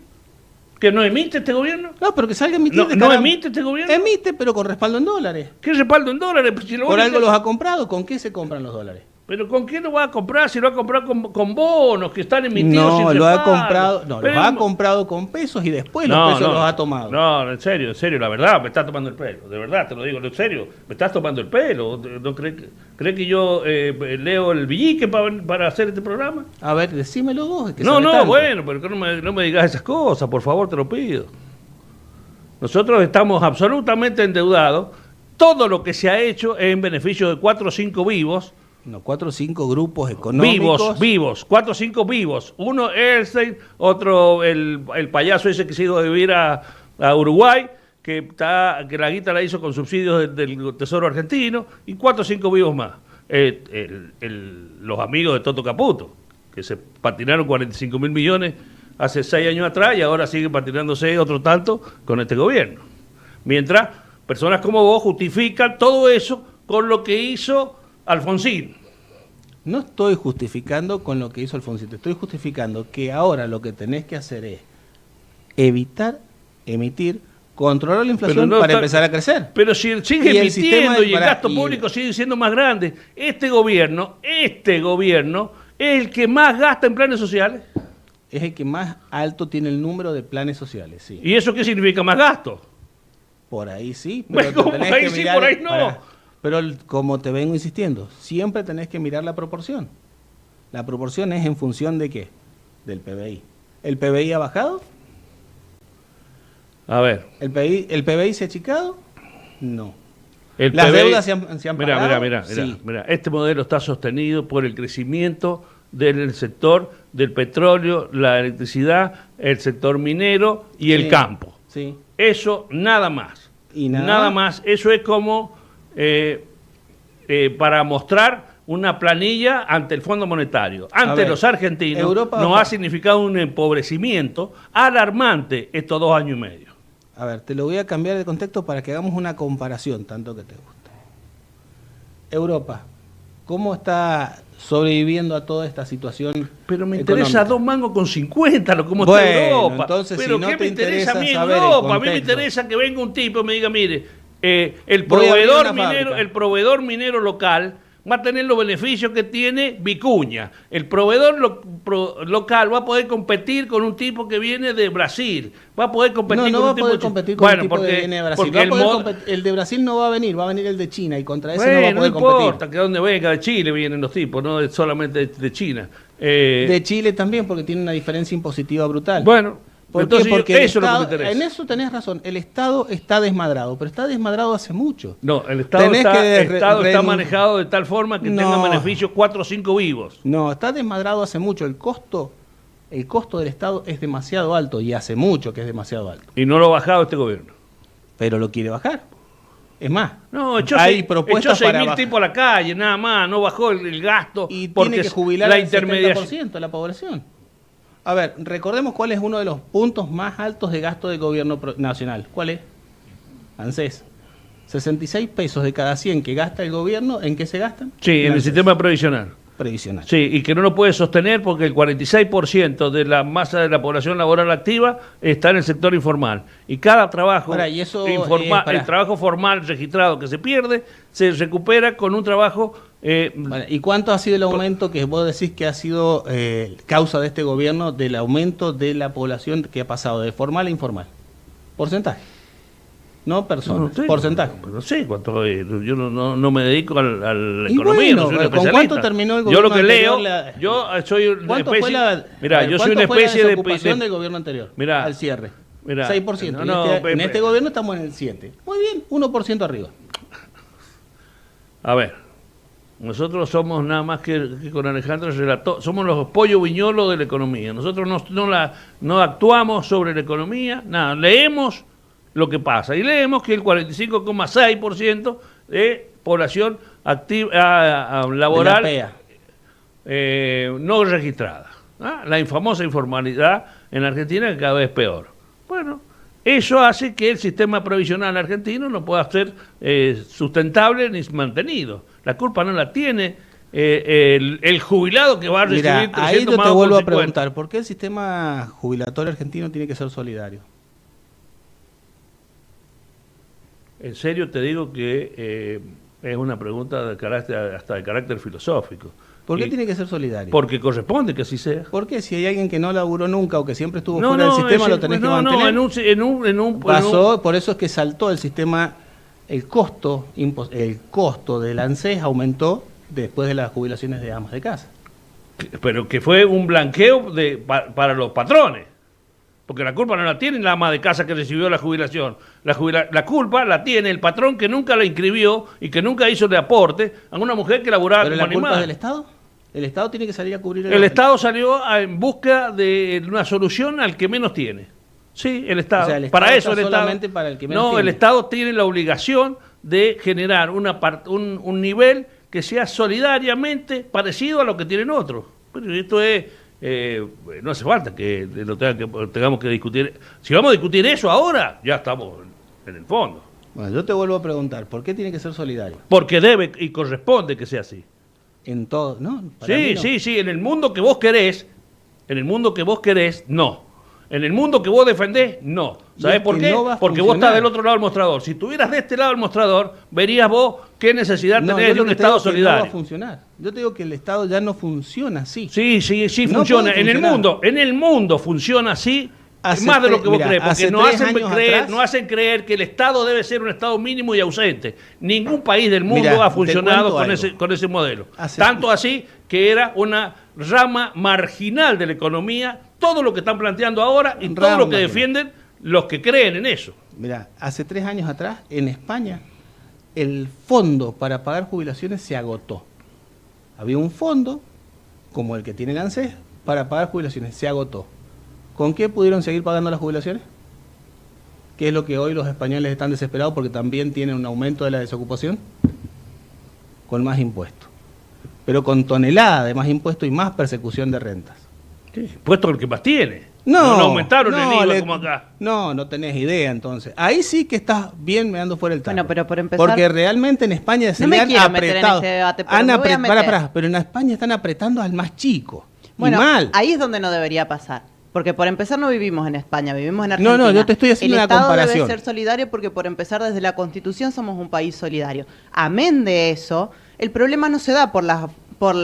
Speaker 4: ¿Que no emite este gobierno?
Speaker 8: No, pero que salga a emitir.
Speaker 4: ¿No,
Speaker 8: de
Speaker 4: no
Speaker 8: cara-
Speaker 4: emite este gobierno?
Speaker 8: Emite, pero con respaldo en dólares.
Speaker 4: ¿Qué respaldo en dólares? Pues si lo
Speaker 8: Por
Speaker 4: único-
Speaker 8: algo los ha comprado. ¿Con qué se compran los dólares?
Speaker 4: ¿Pero con qué lo va a comprar? Si lo va a comprar con bonos que están emitidos sin
Speaker 8: No, lo ha
Speaker 4: respaldo.
Speaker 8: comprado, no,
Speaker 4: Pero-
Speaker 8: los ha comprado con pesos y después los pesos los ha tomado.
Speaker 4: No, en serio, la verdad, me estás tomando el pelo. De verdad, te lo digo, en serio, me estás tomando el pelo. ¿No cree que yo leo el billique para hacer este programa?
Speaker 8: A ver, decímelo vos. Que
Speaker 4: No,
Speaker 8: sabés tanto.
Speaker 4: bueno, pero que no me digas esas cosas, por favor, te lo pido. Nosotros estamos absolutamente endeudados. Todo lo que se ha hecho es en beneficio de 4 o 5 vivos.
Speaker 8: No, 4 o 5 grupos económicos.
Speaker 4: Vivos, 4 o 5 vivos. Uno Einstein, otro el payaso ese que se ha ido a vivir a Uruguay, que la guita la hizo con subsidios del Tesoro argentino, y 4 o 5 vivos más. Los amigos de Toto Caputo, que se patinaron 45.000 millones hace 6 años atrás y ahora siguen patinándose otro tanto con este gobierno. Mientras personas como vos justifican todo eso con lo que hizo Alfonsín.
Speaker 8: No estoy justificando con lo que hizo Alfonsín, te estoy justificando que ahora lo que tenés que hacer es evitar emitir, controlar la inflación para empezar a crecer.
Speaker 4: Pero si sigue
Speaker 8: Y el sistema
Speaker 4: emitiendo y el
Speaker 8: para-
Speaker 4: gasto
Speaker 8: y-
Speaker 4: público sigue siendo más grande, este gobierno es el que más gasta en planes sociales.
Speaker 8: Es el que más alto tiene el número de planes sociales, sí.
Speaker 4: ¿Y eso qué significa? Más gasto.
Speaker 8: Por ahí sí,
Speaker 4: Bueno,
Speaker 8: te
Speaker 4: ¿cómo
Speaker 8: tenés
Speaker 4: por ahí
Speaker 8: que
Speaker 4: sí,
Speaker 8: mirar-
Speaker 4: por ahí no?
Speaker 8: Pero como te vengo insistiendo, siempre tenés que mirar la proporción. La proporción es en función de qué? Del PBI. ¿El PBI ha bajado?
Speaker 4: A ver.
Speaker 8: ¿El PBI se ha achicado? No.
Speaker 4: El
Speaker 8: ¿Las
Speaker 4: PBI
Speaker 8: deudas se han
Speaker 4: Mira,
Speaker 8: pagado? Sí.
Speaker 4: mira. Este modelo está sostenido por el crecimiento del sector del petróleo, la electricidad, el sector minero y el
Speaker 8: Sí.
Speaker 4: campo.
Speaker 8: Sí.
Speaker 4: Eso nada más.
Speaker 8: ¿Y nada
Speaker 4: más. Eso es como para mostrar una planilla ante el Fondo Monetario. Ante
Speaker 8: ver,
Speaker 4: los argentinos
Speaker 8: Europa
Speaker 4: nos
Speaker 8: baja-
Speaker 4: ha significado un empobrecimiento alarmante estos 2 años y medio.
Speaker 8: A ver, te lo voy a cambiar de contexto para que hagamos una comparación, tanto que te gusta. Europa, ¿cómo está sobreviviendo a toda esta situación.
Speaker 4: Pero me
Speaker 8: económica.
Speaker 4: interesa 2 mangos con 50, lo como
Speaker 8: Bueno,
Speaker 4: está Europa.
Speaker 8: entonces,
Speaker 4: pero
Speaker 8: si no
Speaker 4: ¿qué
Speaker 8: te
Speaker 4: me interesa a mí en
Speaker 8: interesa saber el
Speaker 4: Europa? A mí me
Speaker 8: contexto.
Speaker 4: interesa que venga un tipo y me diga, mire, el
Speaker 8: Voy a abrir
Speaker 4: proveedor
Speaker 8: una
Speaker 4: minero,
Speaker 8: fábrica.
Speaker 4: el proveedor minero local va a tener los beneficios que tiene Vicuña. El proveedor local va a poder competir con un tipo que viene de Brasil. Va a poder competir
Speaker 8: No
Speaker 4: con
Speaker 8: va
Speaker 4: un
Speaker 8: a
Speaker 4: tipo
Speaker 8: poder competir con el tipo
Speaker 4: porque,
Speaker 8: que viene de Brasil.
Speaker 4: porque
Speaker 8: Va a
Speaker 4: el
Speaker 8: poder
Speaker 4: mod-
Speaker 8: el de Brasil no va a venir el de China y contra ese
Speaker 4: Bueno,
Speaker 8: no va a poder competir.
Speaker 4: importa que donde venga, de Chile vienen los tipos, no solamente de China.
Speaker 8: De Chile también, porque tiene una diferencia impositiva brutal.
Speaker 4: Bueno,
Speaker 8: ¿Por
Speaker 4: entonces
Speaker 8: qué? Porque
Speaker 4: eso
Speaker 8: el
Speaker 4: es lo que me
Speaker 8: Estado,
Speaker 4: interesa.
Speaker 8: en eso tenés razón, el Estado está desmadrado, pero está desmadrado hace mucho.
Speaker 4: No, el Estado,
Speaker 8: Tenés
Speaker 4: está,
Speaker 8: que
Speaker 4: está manejado de tal forma que tenga
Speaker 8: No.
Speaker 4: beneficios 4 o 5 vivos.
Speaker 8: No, está desmadrado hace mucho. El costo del Estado es demasiado alto y hace mucho que es demasiado alto.
Speaker 4: Y no lo ha bajado este gobierno.
Speaker 8: Pero lo quiere bajar. Es más,
Speaker 4: No, echó
Speaker 8: hay propuestas
Speaker 4: echó 6.000
Speaker 8: para bajar.
Speaker 4: tipos a la calle, nada más, no bajó el gasto.
Speaker 8: Y
Speaker 4: porque
Speaker 8: tiene que jubilar
Speaker 4: la
Speaker 8: al
Speaker 4: intermediación.
Speaker 8: 70% de la población. A ver, recordemos cuál es uno de los puntos más altos de gasto del gobierno nacional. ¿Cuál es? ANSES. 66 pesos de cada 100 que gasta el gobierno, ¿en qué se gastan?
Speaker 4: Sí, en el
Speaker 8: ANSES.
Speaker 4: sistema previsional.
Speaker 8: Previsional.
Speaker 4: Sí, y que no lo puede sostener porque el 46% de la masa de la población laboral activa está en el sector informal. Y cada trabajo
Speaker 8: Ahora, y eso,
Speaker 4: el trabajo formal registrado que se pierde, se recupera con un trabajo...
Speaker 8: Vale, ¿y cuánto ha sido el aumento que vos decís que ha sido causa de este gobierno del aumento de la población que ha pasado de formal a informal? Porcentaje. No personas,
Speaker 4: No sé,
Speaker 8: porcentaje.
Speaker 4: No sé cuánto es. Yo no me dedico a la
Speaker 8: Y
Speaker 4: economía,
Speaker 8: bueno,
Speaker 4: no soy un
Speaker 8: ¿con
Speaker 4: especialista.
Speaker 8: cuánto terminó el
Speaker 4: Yo lo
Speaker 8: gobierno
Speaker 4: que leo,
Speaker 8: anterior
Speaker 4: yo soy una
Speaker 8: ¿Cuánto
Speaker 4: especie...
Speaker 8: fue la,
Speaker 4: Mira,
Speaker 8: a ver,
Speaker 4: yo soy una
Speaker 8: ¿cuánto fue la
Speaker 4: especie de...
Speaker 8: desocupación del gobierno anterior?
Speaker 4: Mira,
Speaker 8: al cierre.
Speaker 4: mira,
Speaker 8: 6%.
Speaker 4: no,
Speaker 8: Y
Speaker 4: no,
Speaker 8: en este gobierno estamos en el 7%. Muy bien, 1% arriba.
Speaker 4: A ver, nosotros somos nada más que con Alejandro relató, somos los pollos viñolos de la economía. Nosotros no actuamos sobre la economía, nada, leemos lo que pasa y leemos que el 45,6% de población activa laboral
Speaker 8: De la PEA.
Speaker 4: no registrada. ¿Ah? La infamosa informalidad en Argentina que cada vez es peor. Bueno, eso hace que el sistema provisional argentino no pueda ser sustentable ni mantenido. La culpa no la tiene el jubilado que va a recibir
Speaker 8: Mira,
Speaker 4: 300
Speaker 8: ahí yo
Speaker 4: más
Speaker 8: te
Speaker 4: o
Speaker 8: vuelvo a
Speaker 4: 50.
Speaker 8: preguntar, ¿por qué el sistema jubilatorio argentino tiene que ser solidario?
Speaker 4: En serio te digo que es una pregunta de carácter, hasta de carácter filosófico.
Speaker 8: ¿Por qué
Speaker 4: Y-
Speaker 8: tiene que ser solidario?
Speaker 4: Porque corresponde que así sea.
Speaker 8: ¿Por qué? Si hay alguien que no laburó nunca o que siempre estuvo fuera del sistema, lo tenés que mantener. Por eso es que saltó el sistema, el costo del ANSES aumentó después de las jubilaciones de amas de casa.
Speaker 4: pero que fue un blanqueo para los patrones. Porque la culpa no la tiene la ama de casa que recibió la jubilación. La culpa la tiene el patrón que nunca la inscribió y que nunca hizo de aporte a una mujer que laburaba
Speaker 8: ¿Pero
Speaker 4: como
Speaker 8: la culpa es
Speaker 4: animal.
Speaker 8: del Estado? El Estado tiene que salir a cubrir
Speaker 4: El Estado salió en busca de una solución al que menos tiene. Sí, el Estado.
Speaker 8: O sea, el
Speaker 4: para
Speaker 8: Estado
Speaker 4: eso
Speaker 8: está
Speaker 4: el Estado.
Speaker 8: solamente para el que menos
Speaker 4: no,
Speaker 8: tiene.
Speaker 4: el Estado tiene la obligación de generar un nivel que sea solidariamente parecido a lo que tienen otros. Pero esto es no hace falta que tengamos que discutir. Si vamos a discutir eso ahora, ya estamos en el fondo.
Speaker 8: Bueno, yo te vuelvo a preguntar, ¿por qué tiene que ser solidario?
Speaker 4: Porque debe y corresponde que sea así.
Speaker 8: En todo, ¿no? Para mí
Speaker 4: Sí,
Speaker 8: no.
Speaker 4: sí, en el mundo que vos querés, no. En el mundo que vos defendés, no. ¿Sabés
Speaker 8: Y es
Speaker 4: por
Speaker 8: que
Speaker 4: qué?
Speaker 8: no va a
Speaker 4: Porque vos
Speaker 8: funcionar.
Speaker 4: estás del otro lado del mostrador. Si estuvieras de este lado del mostrador, verías vos qué necesidad
Speaker 8: No,
Speaker 4: tenés
Speaker 8: yo
Speaker 4: de
Speaker 8: lo
Speaker 4: un
Speaker 8: que te
Speaker 4: Estado
Speaker 8: digo es que
Speaker 4: solidario.
Speaker 8: No va a funcionar. Yo te digo que el Estado ya no funciona así.
Speaker 4: Sí,
Speaker 8: No
Speaker 4: funciona.
Speaker 8: puede
Speaker 4: En
Speaker 8: funcionar.
Speaker 4: el mundo funciona así.
Speaker 8: Hace
Speaker 4: Más de lo que vos
Speaker 8: mira,
Speaker 4: crees, porque
Speaker 8: hace
Speaker 4: nos
Speaker 8: 3
Speaker 4: hacen,
Speaker 8: años
Speaker 4: creer,
Speaker 8: atrás-
Speaker 4: nos hacen creer que el Estado debe ser un Estado mínimo y ausente. Ningún país del mundo
Speaker 8: Mira,
Speaker 4: ha
Speaker 8: te
Speaker 4: funcionado
Speaker 8: cuento
Speaker 4: con ese modelo.
Speaker 8: Hace-
Speaker 4: Tanto así que era una rama marginal de la economía, todo lo que están planteando ahora y todo
Speaker 8: Rama
Speaker 4: lo que
Speaker 8: marginal.
Speaker 4: defienden los que creen en eso.
Speaker 8: Mira, hace 3 años atrás, en España, el fondo para pagar jubilaciones se agotó. Había un fondo, como el que tiene el ANSES, para pagar jubilaciones. Se agotó. ¿Con qué pudieron seguir pagando las jubilaciones? ¿Qué es lo que hoy los españoles están desesperados porque también tienen un aumento de la desocupación? Con más impuestos. Pero con tonelada de más impuestos y más persecución de rentas.
Speaker 4: Puesto el que más tiene. No aumentaron el IVA como acá.
Speaker 8: No tenés idea entonces. Ahí sí que estás bien mirando fuera el tarro.
Speaker 5: Bueno, pero por empezar...
Speaker 8: Porque realmente en España se
Speaker 5: No
Speaker 8: le
Speaker 5: me
Speaker 8: han
Speaker 5: quiero meter en
Speaker 8: apretado.
Speaker 5: este debate, pero me voy a meter.
Speaker 8: Pero en España están apretando al más chico.
Speaker 5: Bueno,
Speaker 8: y mal.
Speaker 5: ahí es donde no debería pasar. Porque por empezar no vivimos en España, vivimos en Argentina.
Speaker 8: No, yo te estoy haciendo una comparación.
Speaker 5: El Estado debe ser solidario porque por empezar desde la Constitución somos un país solidario. Amén de eso, el problema no se da por las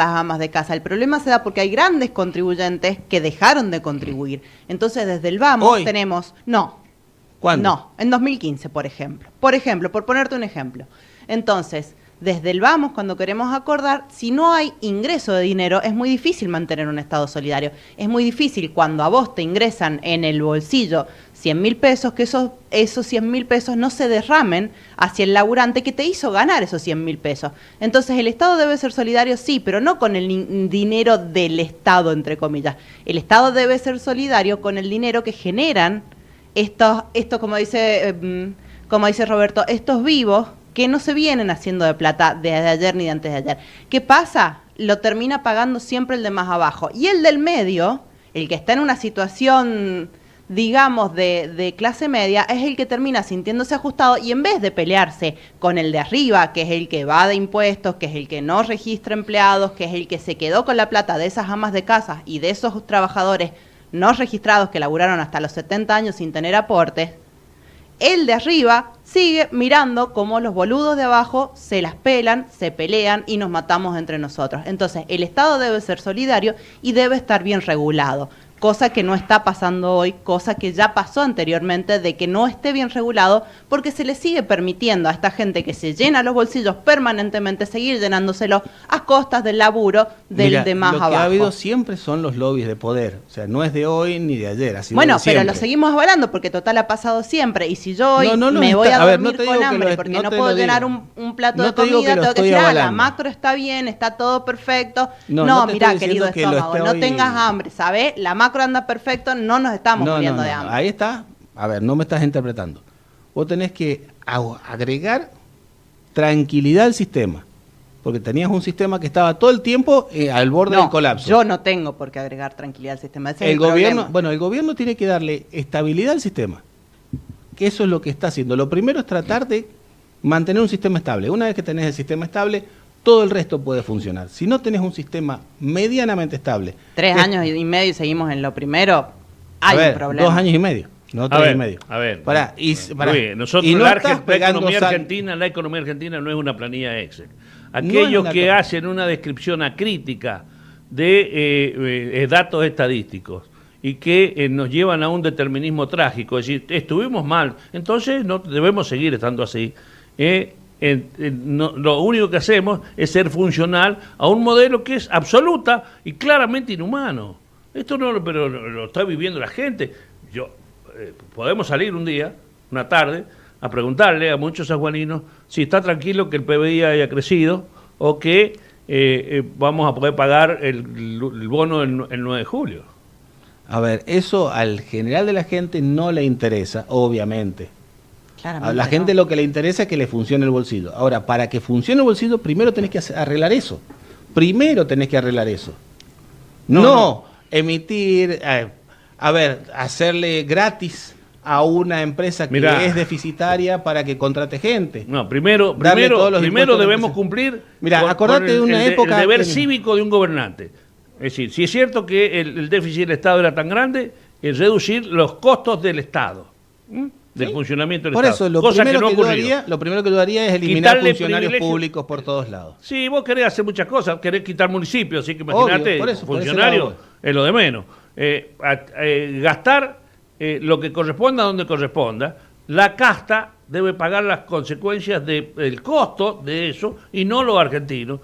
Speaker 5: amas de casa, el problema se da porque hay grandes contribuyentes que dejaron de contribuir. Entonces desde el vamos
Speaker 8: Hoy.
Speaker 5: tenemos... No.
Speaker 8: ¿Cuándo?
Speaker 5: No, en 2015, por ejemplo. Por ponerte un ejemplo. Entonces, desde el vamos, cuando queremos acordar, si no hay ingreso de dinero, es muy difícil mantener un Estado solidario. Es muy difícil cuando a vos te ingresan en el bolsillo 100.000 pesos, que esos 100.000 pesos no se derramen hacia el laburante que te hizo ganar esos 100.000 pesos. Entonces, el Estado debe ser solidario, sí, pero no con el dinero del Estado, entre comillas. El Estado debe ser solidario con el dinero que generan estos como dice Roberto, estos vivos que no se vienen haciendo de plata desde ayer ni de antes de ayer. ¿Qué pasa? Lo termina pagando siempre el de más abajo. Y el del medio, el que está en una situación, digamos, de clase media, es el que termina sintiéndose ajustado y en vez de pelearse con el de arriba, que es el que va de impuestos, que es el que no registra empleados, que es el que se quedó con la plata de esas amas de casa y de esos trabajadores no registrados que laburaron hasta los 70 años sin tener aportes, el de arriba sigue mirando cómo los boludos de abajo se las pelan, se pelean y nos matamos entre nosotros. Entonces, el Estado debe ser solidario y debe estar bien regulado, cosa que no está pasando hoy, cosa que ya pasó anteriormente de que no esté bien regulado porque se le sigue permitiendo a esta gente que se llena los bolsillos permanentemente seguir llenándoselos a costas del laburo del de más abajo.
Speaker 8: Lo que ha habido siempre son los lobbies de poder, o sea, no es de hoy ni de ayer, ha sido
Speaker 5: bueno,
Speaker 8: de siempre.
Speaker 5: Pero lo seguimos avalando porque total ha pasado siempre y si yo hoy me voy a dormir con hambre porque no puedo llenar un plato de comida, tengo que decir, la macro está bien, está todo perfecto. No, mirá, querido estómago, no tengas hambre, ¿sabes? La macro anda perfecto, no nos estamos muriendo de hambre.
Speaker 8: Ahí está. A ver, no me estás interpretando. Vos tenés que agregar tranquilidad al sistema. Porque tenías un sistema que estaba todo el tiempo al borde del colapso.
Speaker 5: Yo no tengo por qué agregar tranquilidad al sistema. Ese
Speaker 8: el gobierno tiene que darle estabilidad al sistema. Que eso es lo que está haciendo. Lo primero es tratar de mantener un sistema estable. Una vez que tenés el sistema estable, todo el resto puede funcionar. Si no tenés un sistema medianamente estable...
Speaker 5: 3 años y medio y seguimos en lo primero, hay un problema.
Speaker 8: 2 años y medio, no 3 y medio.
Speaker 4: A ver,
Speaker 8: nosotros
Speaker 4: la economía argentina no es una planilla Excel. Aquellos que hacen una descripción acrítica de datos estadísticos y que nos llevan a un determinismo trágico, es decir, estuvimos mal, entonces no debemos seguir estando así. Lo único que hacemos es ser funcional a un modelo que es absoluta y claramente inhumano. Esto pero lo está viviendo la gente. Podemos salir un día, una tarde, a preguntarle a muchos sanjuaninos si está tranquilo que el PBI haya crecido o que vamos a poder pagar el bono el 9 de julio.
Speaker 8: A ver, eso al general de la gente no le interesa, obviamente. A la gente lo que le interesa es que le funcione el bolsillo. Ahora, para que funcione el bolsillo, primero tenés que arreglar eso. No emitir, hacerle gratis a una empresa que es deficitaria para que contrate gente.
Speaker 4: No, primero debemos cumplir con el deber cívico de un gobernante. Es decir, si es cierto que el déficit del Estado era tan grande, es reducir los costos del Estado. Del funcionamiento del
Speaker 8: Estado. Por eso, lo primero que yo haría es eliminar funcionarios públicos por todos lados.
Speaker 4: Sí, vos querés hacer muchas cosas, querés quitar municipios, así que imagínate, funcionarios es lo de menos. Gastar lo que corresponda donde corresponda, la casta debe pagar las consecuencias del costo de eso y no los argentinos.